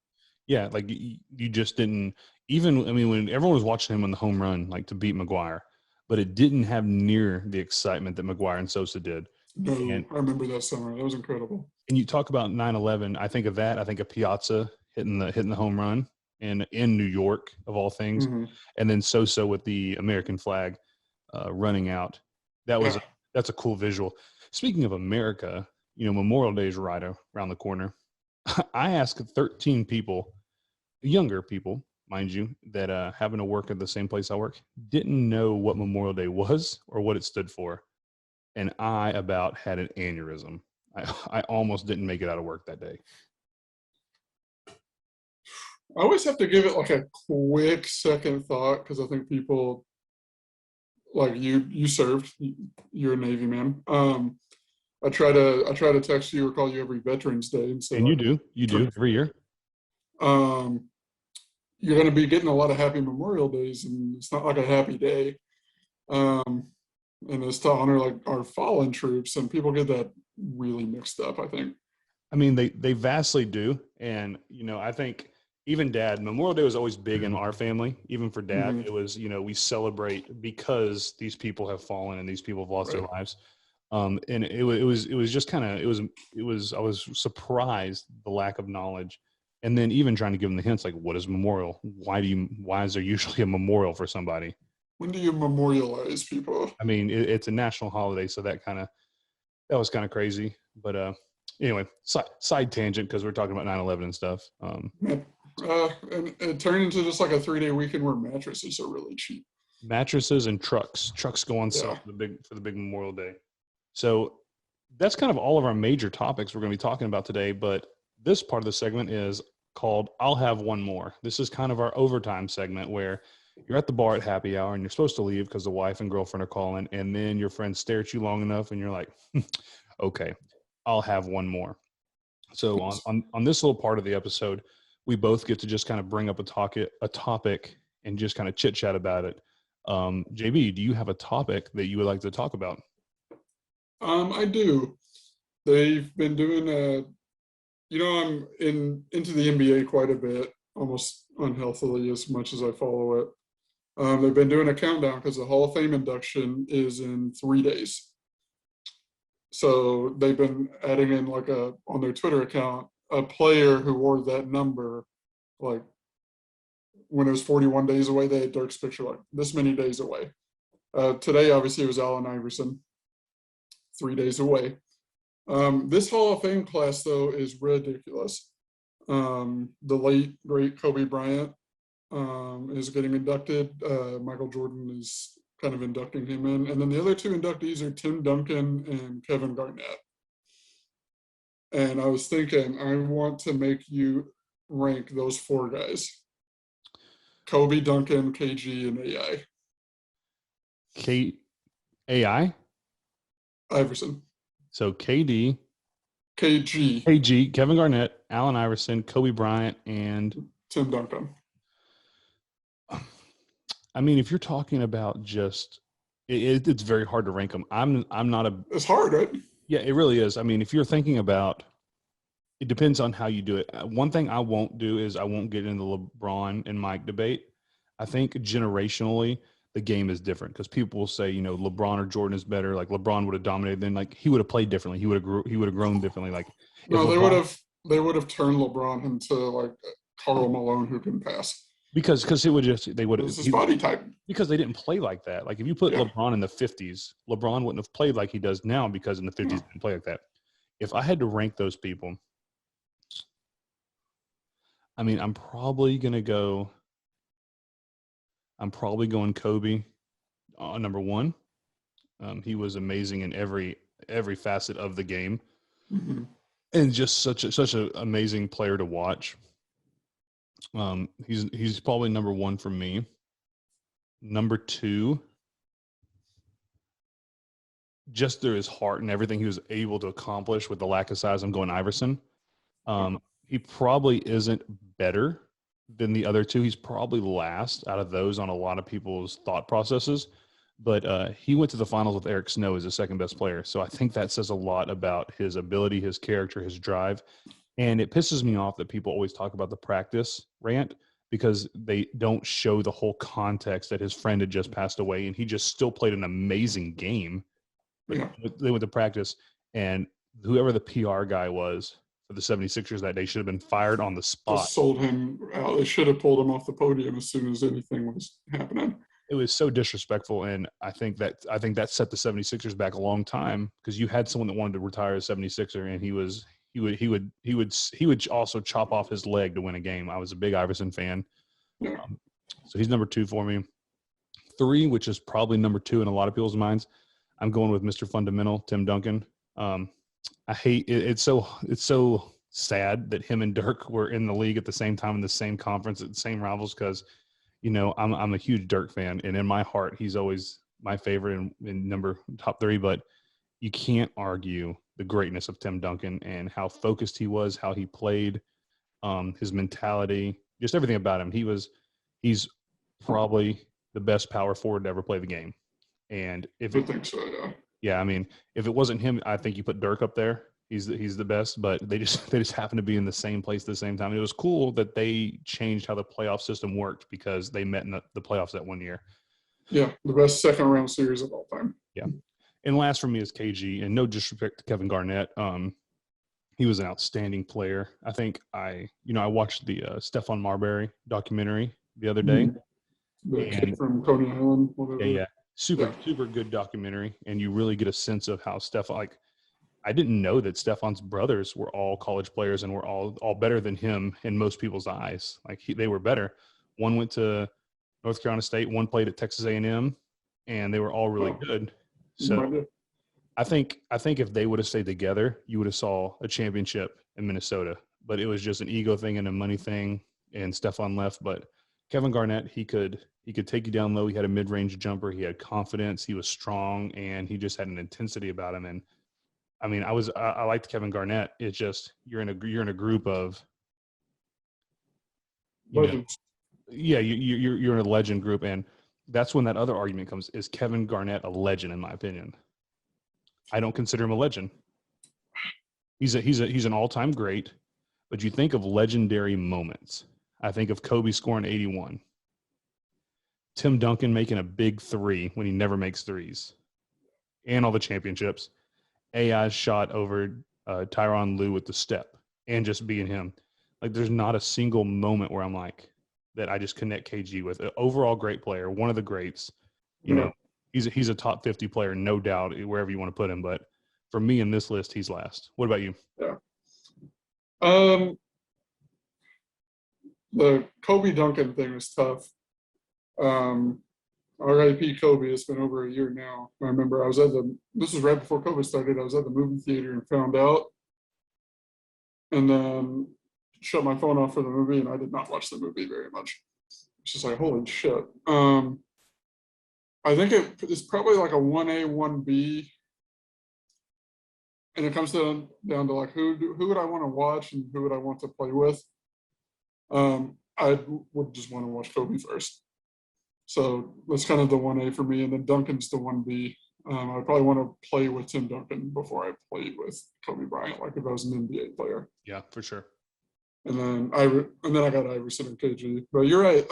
Yeah, like you just didn't even. I mean, when everyone was watching him on the home run, like to beat McGwire, but it didn't have near the excitement that McGwire and Sosa did. No, I remember that summer. That was incredible. And you talk about 9/11. I think of that. I think of Piazza hitting the home run in New York of all things, and then Sosa with the American flag running out. That's a cool visual. Speaking of America, Memorial Day is right around the corner. I asked 13 people, younger people, mind you, that happen to work at the same place I work, didn't know what Memorial Day was or what it stood for. And I about had an aneurysm. I almost didn't make it out of work that day. I always have to give it like a quick second thought because I think people, like you served, you're a Navy man. I try to text you or call you every Veterans Day, and so you do every year. You're going to be getting a lot of happy Memorial Days, and it's not like a happy day. And it's to honor like our fallen troops, and people get that really mixed up, I think. I mean, they vastly do, and I think even Dad, Memorial Day was always big in our family. Even for Dad, Mhm. it was, we celebrate because these people have fallen and these people have lost their Right. lives. And it was just kind of, I was surprised the lack of knowledge. And then even trying to give them the hints, like, what is memorial? Why is there usually a memorial for somebody? When do you memorialize people? I mean, it's a national holiday. So that was kind of crazy. But anyway, side tangent, because we're talking about 9/11 and stuff. And it turned into just like a 3-day weekend where mattresses are really cheap. Mattresses and trucks go on sale Yeah. for the big Memorial Day. So that's kind of all of our major topics we're going to be talking about today. But this part of the segment is called "I'll Have One More." This is kind of our overtime segment where you're at the bar at happy hour and you're supposed to leave because the wife and girlfriend are calling, and then your friends stare at you long enough and you're like, okay, I'll have one more. So on this little part of the episode, we both get to just kind of bring up a topic and just kind of chit chat about it. JB, do you have a topic that you would like to talk about? I do. They've been doing I'm into the NBA quite a bit, almost unhealthily as much as I follow it. They've been doing a countdown because the Hall of Fame induction is in 3 days. So they've been adding in on their Twitter account, a player who wore that number, like when it was 41 days away, they had Dirk's picture like this many days away. Today, obviously, it was Allen Iverson, 3 days away. This Hall of Fame class, though, is ridiculous. The late, great Kobe Bryant is getting inducted. Michael Jordan is kind of inducting him in. And then the other two inductees are Tim Duncan and Kevin Garnett. And I was thinking, I want to make you rank those 4 guys. Kobe, Duncan, KG, and AI? Iverson. So KD, KG. KG, Kevin Garnett, Allen Iverson, Kobe Bryant, and Tim Duncan. I mean, if you're talking about just, it's very hard to rank them. I'm not a. It's hard, right? Yeah, it really is. I mean, if you're thinking about, it depends on how you do it. One thing I won't do is I won't get into the LeBron and Mike debate. I think generationally the game is different because people will say, LeBron or Jordan is better. Like LeBron would have dominated, then like he would have played differently. He would have grown differently. Like No, they LeBron, would have turned LeBron into like Karl Malone who can pass. because it would just they would This is body type. because they didn't play like that. Like if you put LeBron in the 50s, LeBron wouldn't have played like he does now because in the 50s he didn't play like that. If I had to rank those people, I mean, I'm probably going Kobe number one. He was amazing in every facet of the game, and just such an amazing player to watch. He's probably number one for me. Number two, just through his heart and everything he was able to accomplish with the lack of size, I'm going Iverson. He probably isn't better than the other two. He's probably last out of those on a lot of people's thought processes. But he went to the finals with Eric Snow as the second best player. So I think that says a lot about his ability, his character, his drive. And it pisses me off that people always talk about the practice rant because they don't show the whole context that his friend had just passed away and he just still played an amazing game. But they went to practice, and whoever the PR guy was for the 76ers that day should have been fired on the spot. Just sold him out. They should have pulled him off the podium as soon as anything was happening. It was so disrespectful, and I think that set the 76ers back a long time because you had someone that wanted to retire as 76er, and he would also chop off his leg to win a game. I was a big Iverson fan. So he's number two for me. 3, which is probably number 2 in a lot of people's minds, I'm going with Mr. Fundamental, Tim Duncan. I hate it. It's so sad that him and Dirk were in the league at the same time in the same conference at the same rivals because, I'm a huge Dirk fan, and in my heart, he's always my favorite in top 3. But you can't argue the greatness of Tim Duncan and how focused he was, how he played, his mentality, just everything about him. He's probably the best power forward to ever play the game. And I think so, yeah. Yeah, I mean, if it wasn't him, I think you put Dirk up there. he's the best, but they just happen to be in the same place at the same time. And it was cool that they changed how the playoff system worked because they met in the playoffs that one year. Yeah, the best second round series of all time. Yeah. And last for me is KG, and no disrespect to Kevin Garnett. He was an outstanding player. I think I watched the Stephon Marbury documentary the other day. The kid from Coney Island, whatever. Yeah. Super good documentary. And you really get a sense of how I didn't know that Stephon's brothers were all college players and were all better than him in most people's eyes. Like they were better. One went to North Carolina State, one played at Texas A&M, and they were all really good. So I think if they would have stayed together, you would have saw a championship in Minnesota. But it was just an ego thing and a money thing, and Stephon left. But Kevin Garnett, he could take you down low. He had a mid-range jumper. He had confidence. He was strong, and he just had an intensity about him. And I mean, I liked Kevin Garnett. It's just you're in a group of Legends. you're in a legend group, and that's when that other argument comes: is Kevin Garnett a legend? In my opinion, I don't consider him a legend. He's an all-time great, but you think of legendary moments. I think of Kobe scoring 81, Tim Duncan making a big three when he never makes threes, and all the championships. AI's shot over Tyronn Lue with the step, and just being him. Like, there's not a single moment where I'm like that I just connect KG with. An overall great player, one of the greats. You know, he's a top 50 player, no doubt, wherever you want to put him. But for me in this list, he's last. What about you? Yeah. The Kobe Duncan thing was tough. R.I.P. Kobe. It's been over a year now. I remember this was right before COVID started. I was at the movie theater and found out, and then shut my phone off for the movie, and I did not watch the movie very much. It's just like, holy shit. I think it's probably like a 1A, 1B. And it comes down to like who would I want to watch and who would I want to play with. I would just want to watch Kobe first. So that's kind of the 1A for me, and then Duncan's the 1B. I probably want to play with Tim Duncan before I played with Kobe Bryant, like if I was an NBA player. Yeah, for sure. And then I got Iverson and KG. But you're right.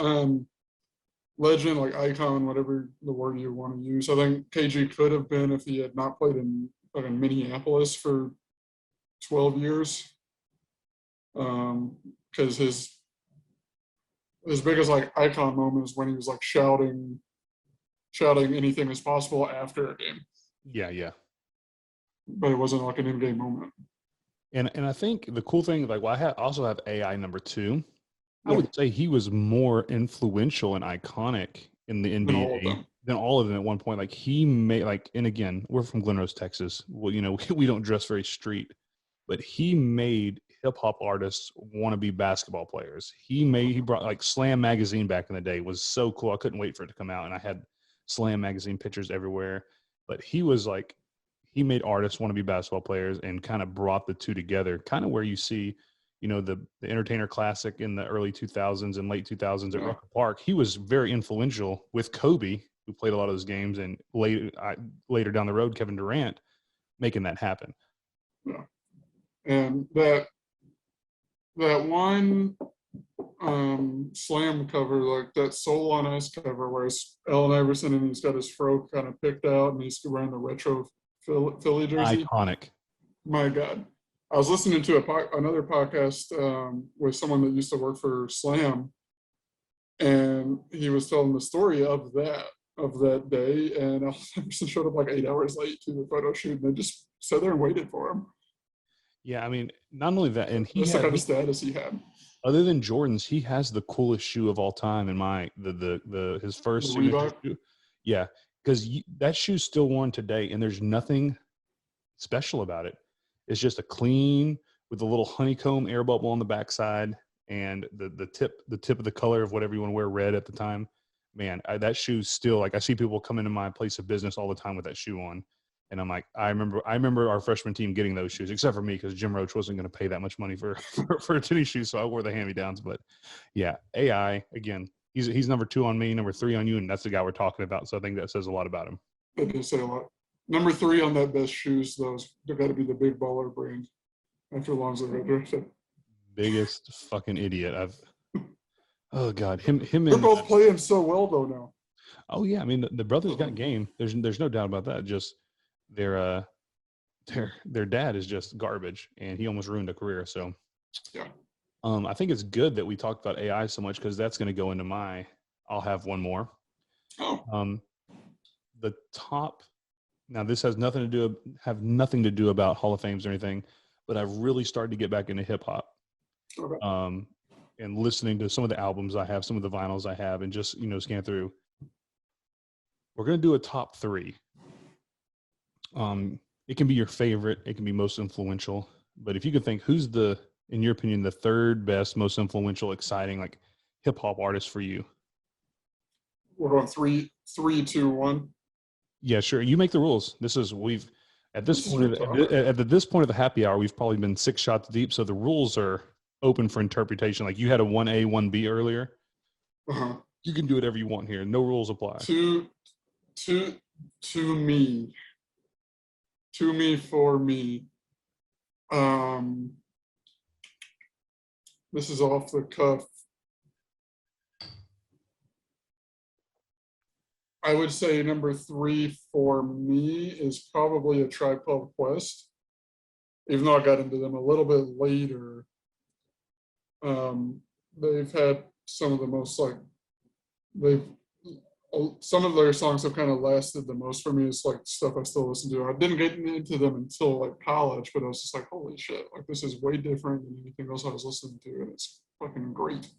Legend, like icon, whatever the word you want to use. I think KG could have been if he had not played in Minneapolis for 12 years. Because his biggest like icon moment is when he was like shouting anything is possible after a game. Yeah. But it wasn't like an in-game moment. And I think the cool thing, like, I also have AI number 2. I would say he was more influential and iconic in the NBA than all of them at one point. Like, he made, like, and again, we're from Glen Rose, Texas. Well, you know, we don't dress very street, but he made hip hop artists want to be basketball players. He brought like Slam magazine back in the day was so cool. I couldn't wait for it to come out, and I had Slam magazine pictures everywhere. But he was like, he made artists want to be basketball players and kind of brought the two together, kind of where you see, you know, the Entertainer Classic in the early 2000s and late 2000s at Rucker Park. He was very influential with Kobe, who played a lot of those games, and later down the road, Kevin Durant, making that happen. Yeah. And that one Slam cover, like that Soul on Ice cover, where it's Allen Iverson and he's got his fro kind of picked out and he's wearing the retro Philly jersey. Iconic. My God. I was listening to another podcast with someone that used to work for Slam, and he was telling the story of that day, and Allen Iverson showed up like 8 hours late to the photo shoot, and they just sat there and waited for him. Yeah, I mean, not only that, and that's the kind of status he had. Other than Jordan's, he has the coolest shoe of all time in his first signature shoe. Yeah, because that shoe's still worn today, and there's nothing special about it. It's just a clean with a little honeycomb air bubble on the backside, and the tip of the color of whatever you want to wear, red at the time. Man, that shoe's still, like, I see people come into my place of business all the time with that shoe on. And I'm like, I remember our freshman team getting those shoes, except for me, because Jim Roach wasn't going to pay that much money for tennis shoes, so I wore the hand-me-downs. But yeah, AI, again, he's number 2 on me, number 3 on you, and that's the guy we're talking about. So I think that says a lot about him. It does say a lot. Number 3 on that best shoes, though, they've got to be the Big Baller brand after Lonzo Reddick. Biggest fucking idiot oh god, him They're and both playing so well though now. oh yeah, I mean the brothers got game. There's no doubt about that. Just their dad is just garbage, and he almost ruined a career. So Yeah. I think it's good that we talked about AI so much, because that's going to go into I'll have one more. Oh. The top. Now this has nothing to do about Hall of Fames or anything, but I've really started to get back into hip hop. Okay. And listening to some of the albums I have, some of the vinyls I have, and just scan through. We're going to do a top 3. It can be your favorite, it can be most influential, but if you could think, who's in your opinion, the third best, most influential, exciting, like hip hop artist for you? We're going 3, 2, 1. Yeah, sure. You make the rules. At this point of the happy hour, we've probably been 6 shots deep, so the rules are open for interpretation. Like you had a 1A, 1B earlier. Uh-huh. You can do whatever you want here. No rules apply. To me, for me. This is off the cuff. I would say number 3 for me is probably A Tribe Called Quest. Even though I got into them a little bit later, they've had some of the most some of their songs have kind of lasted the most for me. It's like stuff I still listen to. I didn't get into them until like college, but I was just like, holy shit, like this is way different than anything else I was listening to, and it's fucking great.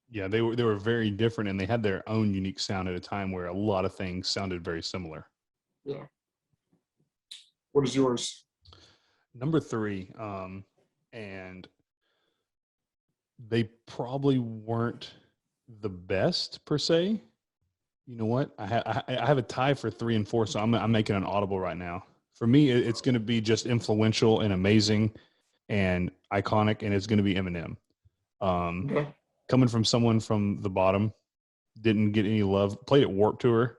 Yeah, they were very different, and they had their own unique sound at a time where a lot of things sounded very similar. Yeah. What is yours? Number 3, and they probably weren't the best per se. You know what? I have a tie for 3 and 4, so I'm making an audible right now. For me, it's going to be just influential and amazing and iconic, and it's going to be Eminem. Okay. Coming from someone from the bottom, didn't get any love, played at Warped Tour,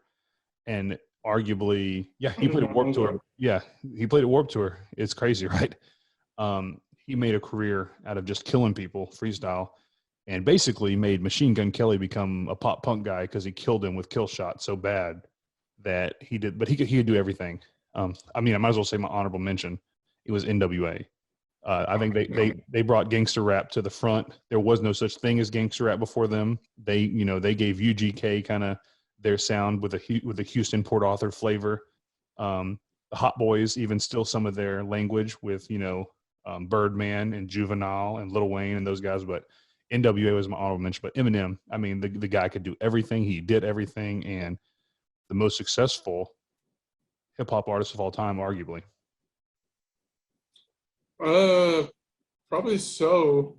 and arguably, he played at Warped Tour. Yeah, he played at Warped Tour. It's crazy, right? He made a career out of just killing people, freestyle, and basically made Machine Gun Kelly become a pop punk guy because he killed him with Kill Shot so bad that he did. But he could do everything. I mean, I might as well say my honorable mention. It was NWA. I think they brought gangster rap to the front. There was no such thing as gangster rap before them. They gave UGK kind of their sound with a Houston Port Arthur flavor. The Hot Boys even still some of their language with Birdman and Juvenile and Lil Wayne and those guys. But NWA was my honorable mention. But Eminem, I mean, the guy could do everything. He did everything, and the most successful hip hop artist of all time, arguably. Probably so.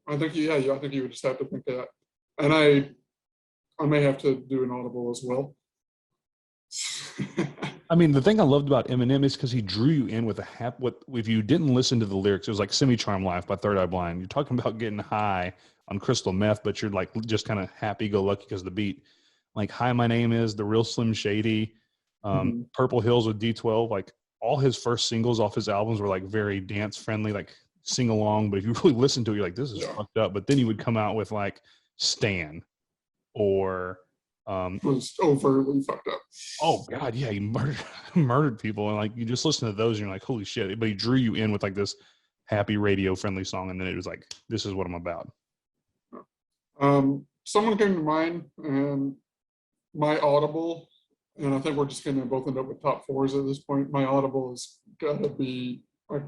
I think I think you would just have to think that, and I may have to do an audible as well. I mean, the thing I loved about Eminem is because he drew you in with if you didn't listen to the lyrics, it was like Semi-Charmed Life by Third Eye Blind. You're talking about getting high on crystal meth, but you're like just kind of happy-go-lucky because the beat. Like, Hi, My Name Is, The Real Slim Shady, Purple Hills with D12, like all his first singles off his albums were like very dance-friendly, like sing-along, but if you really listen to it, you're like, this is fucked up. But then he would come out with like Stan or... was overtly fucked up. Oh God, yeah, he murdered people, and like you just listen to those, and you're like, holy shit! But he drew you in with like this happy radio friendly song, and then it was like, this is what I'm about. Someone came to mind, and my audible, and I think we're just gonna both end up with top 4s at this point. My audible has gotta be like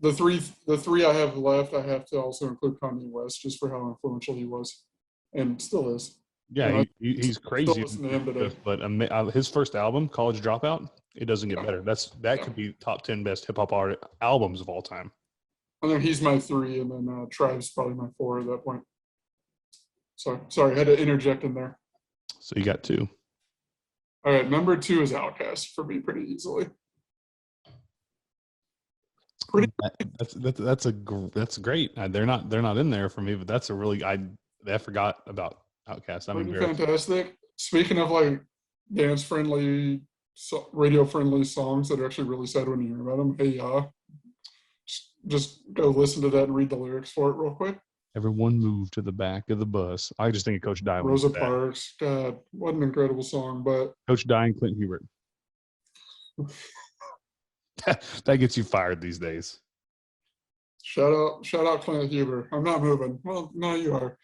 the three I have left. I have to also include Kanye West just for how influential he was, and still is. Yeah, he's crazy. But his first album, College Dropout, it doesn't get better. That could be top 10 best hip hop albums of all time. And then he's my 3, and then Tribe's probably my 4 at that point. Sorry, I had to interject in there. So you got 2. All right, number 2 is Outkast for me, pretty easily. That's great. They're not in there for me, but that's a really I forgot about Outkast. Fantastic. Speaking of like dance friendly radio-friendly songs that are actually really sad when you hear about them. Hey, just go listen to that and read the lyrics for it real quick. Everyone moved to the back of the bus. I just think of Coach Dye. Rosa Parks. God, what an incredible song. But Coach Dye and Clint Hubert. That gets you fired these days. Shout out Clint Huber. I'm not moving. Well, no, you are.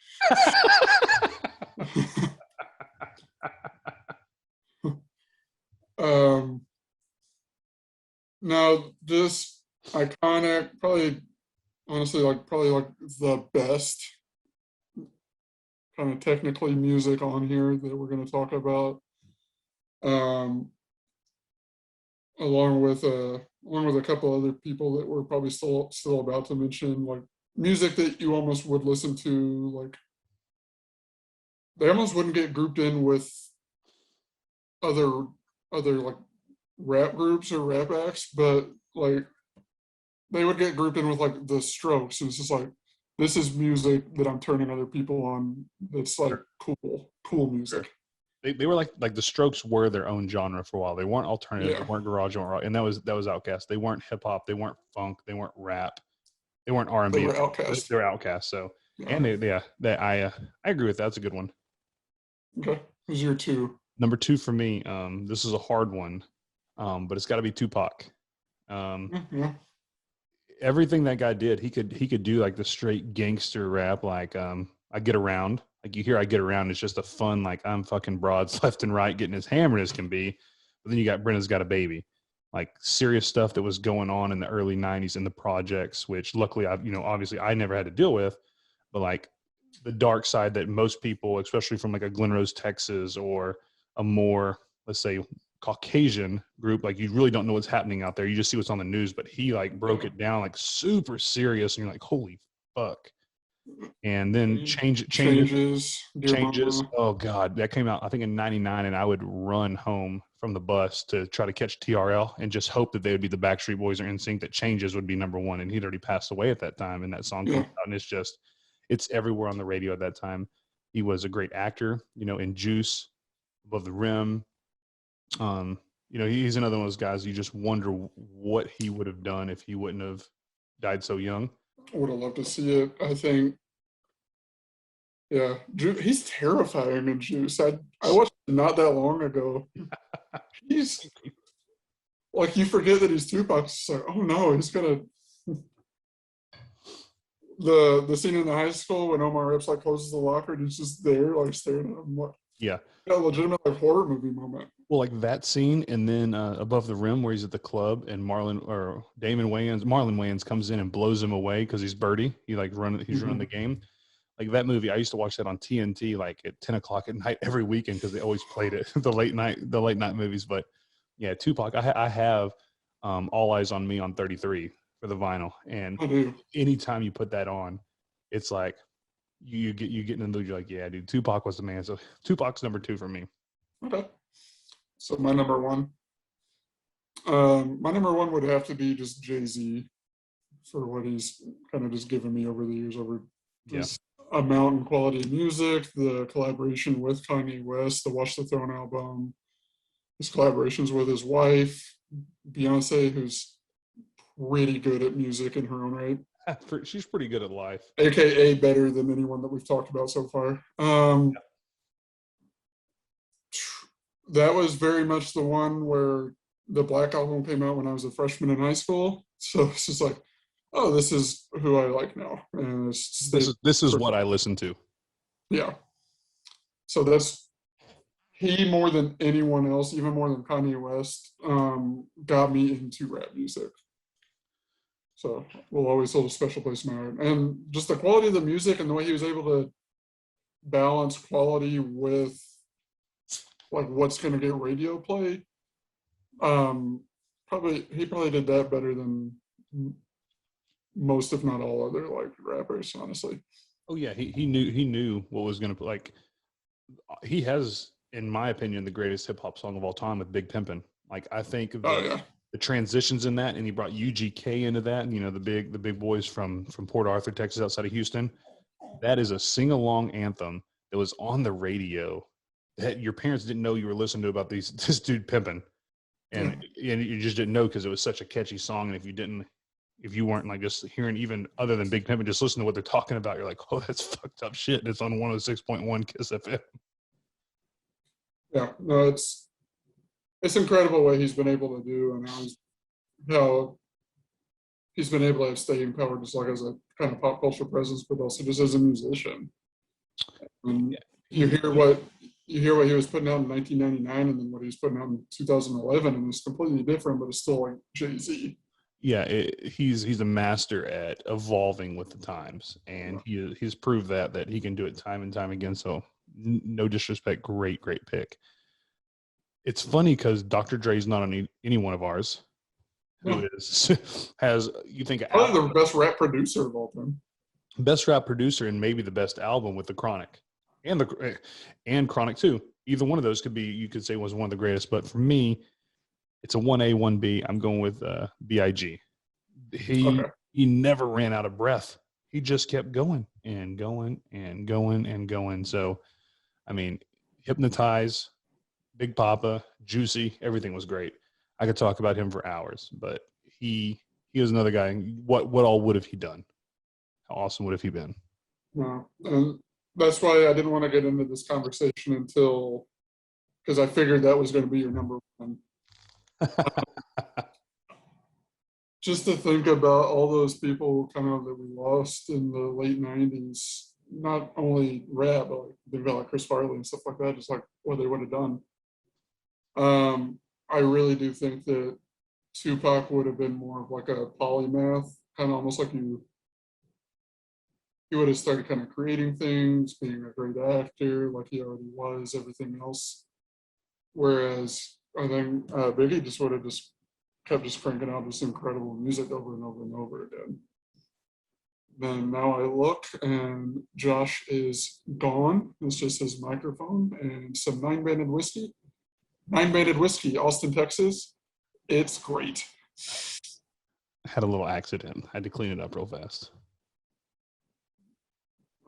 Now this iconic, probably the best kind of technically music on here that we're going to talk about, along with a couple other people that we're probably still about to mention, like music that you almost would listen to, like they almost wouldn't get grouped in with other like rap groups or rap acts, but like they would get grouped in with like the Strokes. It's just like, this is music that I'm turning other people on. That's like cool music. They were like the Strokes were their own genre for a while. They weren't alternative, They weren't garage, they weren't rock, and that was Outkast. They weren't hip hop, they weren't funk, they weren't rap, they weren't R&B. They were Outkast. They were Outkast. So and I agree with that. That's a good one. Okay, who's your two? Number two for me. This is a hard one, but it's got to be Tupac. Everything that guy did, he could do like the straight gangster rap, like I Get Around. Like you hear I Get Around, it's just a fun, like I'm fucking broads left and right getting as hammered as can be. But then you got Brenda's Got a Baby, like serious stuff that was going on in the early 90s in the projects, which luckily obviously I never had to deal with, but like the dark side that most people, especially from like a Glen Rose, Texas, or a more, let's say, Caucasian group, like you really don't know what's happening out there. You just see what's on the news, but he like broke it down like super serious, and you're like, holy fuck. And then changes. Oh God, that came out I think in '99, and I would run home from the bus to try to catch TRL and just hope that they would be the Backstreet Boys or NSYNC. That Changes would be number one, and he'd already passed away at that time. And that song comes out, and it's everywhere on the radio at that time. He was a great actor, in Juice, Above the Rim. He's another one of those guys you just wonder what he would have done if he wouldn't have died so young. I would have loved to see it. I think, he's terrifying in Juice. I watched it not that long ago. He's like, you forget that he's Tupac. It's like, oh no, he's gonna. The scene in the high school when Omar Epps like closes the locker and he's just there like staring at him. A legitimate like horror movie moment. Well, like that scene, and then Above the Rim where he's at the club and Marlon Wayans comes in and blows him away because he's Birdie. He's running the game. Like that movie, I used to watch that on TNT like at 10 o'clock at night every weekend because they always played it, the late night movies. But yeah, Tupac, I have All Eyes on Me on 33 for the vinyl, and anytime you put that on, it's like you get in the mood. You're like, yeah, dude, Tupac was the man. So Tupac's number two for me. Okay. So my number one would have to be just Jay-Z for what he's kind of just given me over the years, over this amount and quality of music, the collaboration with Kanye West, the Watch the Throne album, his collaborations with his wife, Beyonce, who's pretty good at music in her own right. She's pretty good at life. AKA better than anyone that we've talked about so far. That was very much the one where the Black Album came out when I was a freshman in high school. So it's just like, oh, this is who I like now. And it's just, this is what I listen to. Yeah. So that's he more than anyone else, even more than Kanye West, got me into rap music. So we'll always hold a special place in my heart. And just the quality of the music and the way he was able to balance quality with like what's going to get radio play. He probably did that better than most, if not all, other like rappers, honestly. Oh yeah, he knew what was going to like. He has, in my opinion, the greatest hip hop song of all time with Big Pimpin'. Like I think the transitions in that, and he brought UGK into that, and the big boys from Port Arthur, Texas, outside of Houston. That is a sing along anthem that was on the radio that your parents didn't know you were listening to about this dude pimping. and you just didn't know because it was such a catchy song. And if you weren't like just hearing even other than Big Pimpin', just listen to what they're talking about, you're like, oh, that's fucked up shit. And it's on 106.1 Kiss FM. Yeah, no, it's incredible what he's been able to do, and how he's been able to have staying power just like as a kind of pop culture presence, but also just as a musician. And you hear what he was putting out in 1999, and then what he was putting out in 2011, and it's completely different, but it's still like Jay-Z. Yeah, he's a master at evolving with the times, and he's proved that he can do it time and time again. So no disrespect, great pick. It's funny because Dr. Dre's not on any one of ours. Who has you think probably the best rap producer of all time, best rap producer, and maybe the best album with the Chronic, and Chronic too. Either one of those you could say was one of the greatest. But for me, it's a 1A, 1B. I'm going with B.I.G. He never ran out of breath. He just kept going and going and going and going. So, I mean, Hypnotize, Big Papa, Juicy, everything was great. I could talk about him for hours, but he was another guy. What all would have he done? How awesome would have he been? No, and that's why I didn't want to get into this conversation because I figured that was going to be your number one. Just to think about all those people kind of that we lost in the late 90s, not only rap, but like think about like Chris Farley and stuff like that, just like what they would have done. I really do think that Tupac would have been more of like a polymath, kind of almost like he would have started kind of creating things, being a great actor like he already was, everything else. Whereas I think Biggie just would have kept cranking out this incredible music over and over and over again. Then now I look and Josh is gone. It's just his microphone and some nine-banded whiskey. Nine-banded whiskey, Austin, Texas. It's great. I had a little accident. I had to clean it up real fast.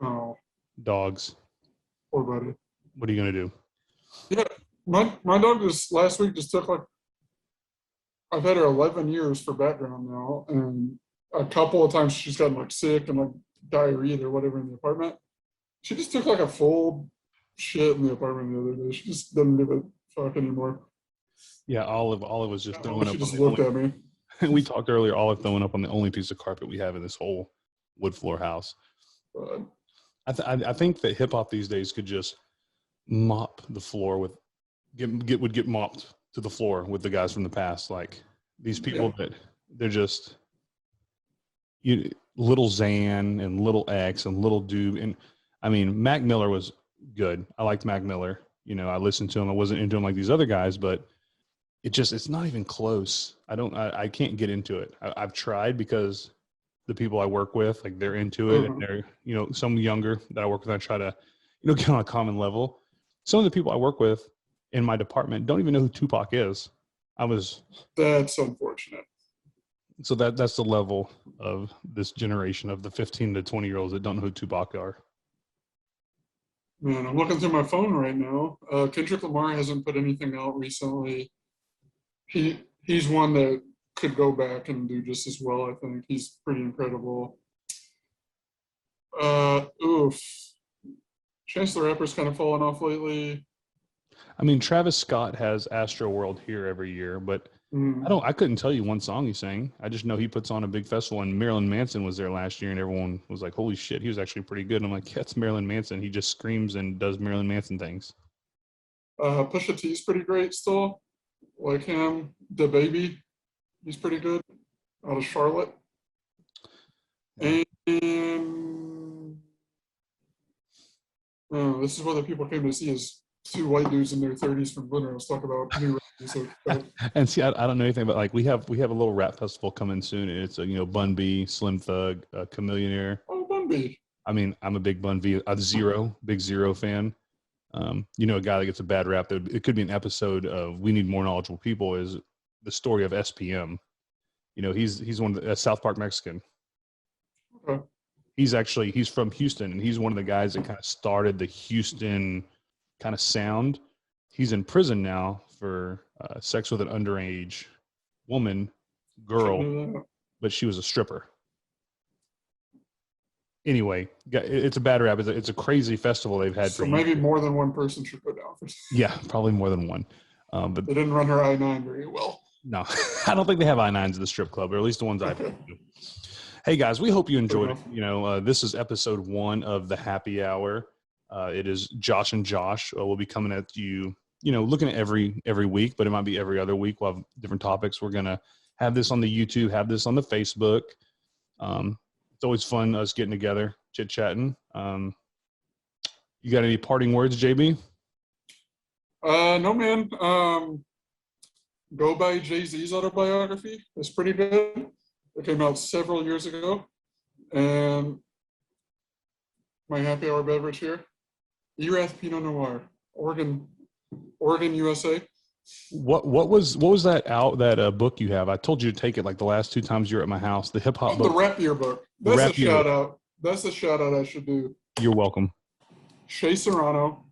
Oh. Dogs. Poor buddy. What are you going to do? Yeah, my dog last week just took like, I've had her 11 years for background now, and a couple of times she's gotten like sick and like diarrhea or whatever in the apartment. She just took like a full shit in the apartment the other day. She just doesn't give a fuck anymore. Yeah, Olive was just throwing up. She just looked at me. We talked earlier, Olive throwing up on the only piece of carpet we have in this whole wood floor house. I think that hip hop these days could just mop the floor would get mopped to the floor with the guys from the past. Like these people that they're just Little Xan and Little X and Little Doob. And I mean, Mac Miller was good. I liked Mac Miller. I listened to him. I wasn't into him like these other guys, but it's not even close. I can't get into it. I've tried because the people I work with, like they're into it, and they're, some younger that I work with, I try to, get on a common level. Some of the people I work with in my department don't even know who Tupac is. That's unfortunate. So that's the level of this generation of the 15 to 20-year-olds that don't know who Tupac are. Man, I'm looking through my phone right now. Kendrick Lamar hasn't put anything out recently. He's one that could go back and do just as well. I think he's pretty incredible. Chance the Rapper's kind of fallen off lately. I mean, Travis Scott has Astro World here every year, but I couldn't tell you one song he sang. I just know he puts on a big festival, and Marilyn Manson was there last year, and everyone was like, holy shit, he was actually pretty good. And I'm like, yeah, it's Marilyn Manson. He just screams and does Marilyn Manson things. Pusha T's pretty great still. Like him. The Baby, he's pretty good. Out of Charlotte. And this is what the people came to see is two white dudes in their 30s from Winter. Let's talk about new rap. And see, I don't know anything, but like we have a little rap festival coming soon. And it's Bun B, Slim Thug, Chamillionaire. Oh, Bun B. I mean, I'm a big Bun B, big Zero fan. A guy that gets a bad rap. It could be an episode of We Need More Knowledgeable People. Is the story of SPM. He's one of the South Park Mexican. Okay. He's from Houston, and he's one of the guys that kind of started the Houston kind of sound. He's in prison now for sex with an underage woman, girl, but she was a stripper. Anyway, it's a bad rap. It's a crazy festival they've had. So maybe more than one person should go down for this. Yeah, probably more than one. But they didn't run her I-9 very well. No, I don't think they have I-9s at the strip club, or at least the ones I've been to. Hey guys, we hope you enjoyed it. This is episode 1 of the Happy Hour. It is Josh and Josh. We'll be coming at you, looking at every week, but it might be every other week. We'll have different topics. We're gonna have this on the YouTube, have this on the Facebook. It's always fun us getting together, chit chatting. You got any parting words, JB? No, man. Go buy Jay-Z's autobiography. It's pretty good. It came out several years ago. And my happy hour beverage here, Erath Pinot Noir, Oregon, USA. What was that book you have? I told you to take it like the last 2 times you were at my house. The hip hop book. The Rapier book. That's a shout out. That's a shout out I should do. You're welcome. Shay Serrano.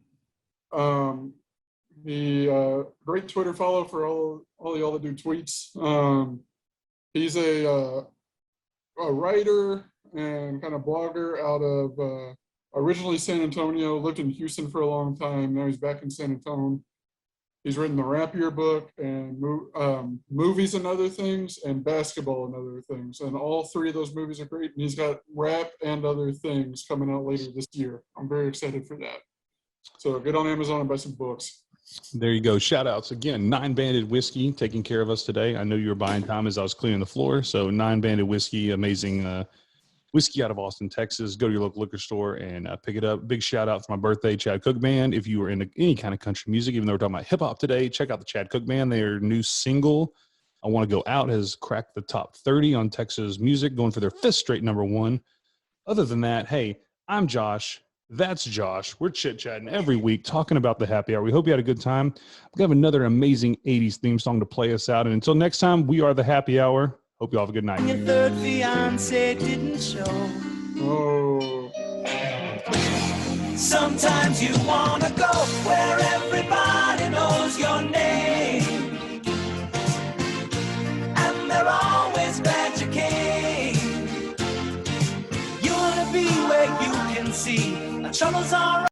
The great Twitter follow for all y'all that do tweets. He's a writer and kind of blogger out of originally San Antonio, lived in Houston for a long time. Now he's back in San Antonio. He's written the Rapier book and movies and other things, and basketball and other things. And all 3 of those movies are great. And he's got rap and other things coming out later this year. I'm very excited for that. So get on Amazon and buy some books. There you go. Shout outs again. 9 Banded Whiskey taking care of us today. I know you were buying time as I was cleaning the floor. So 9 Banded Whiskey, amazing whiskey out of Austin, Texas. Go to your local liquor store and pick it up. Big shout out for my birthday, Chad Cook Band. If you were into any kind of country music, even though we're talking about hip hop today, check out the Chad Cook Band. Their new single, I Want to Go Out, has cracked the top 30 on Texas Music, going for their 5th straight #1. Other than that, hey, I'm Josh. That's Josh. We're chit-chatting every week, talking about the happy hour. We hope you had a good time. We have another amazing 80s theme song to play us out. And until next time, we are the happy hour. Hope you all have a good night. Your 3rd fiance didn't show. Oh. Sometimes you want to go where everybody knows your name. And they're always glad you came. You want to be where you can see our troubles are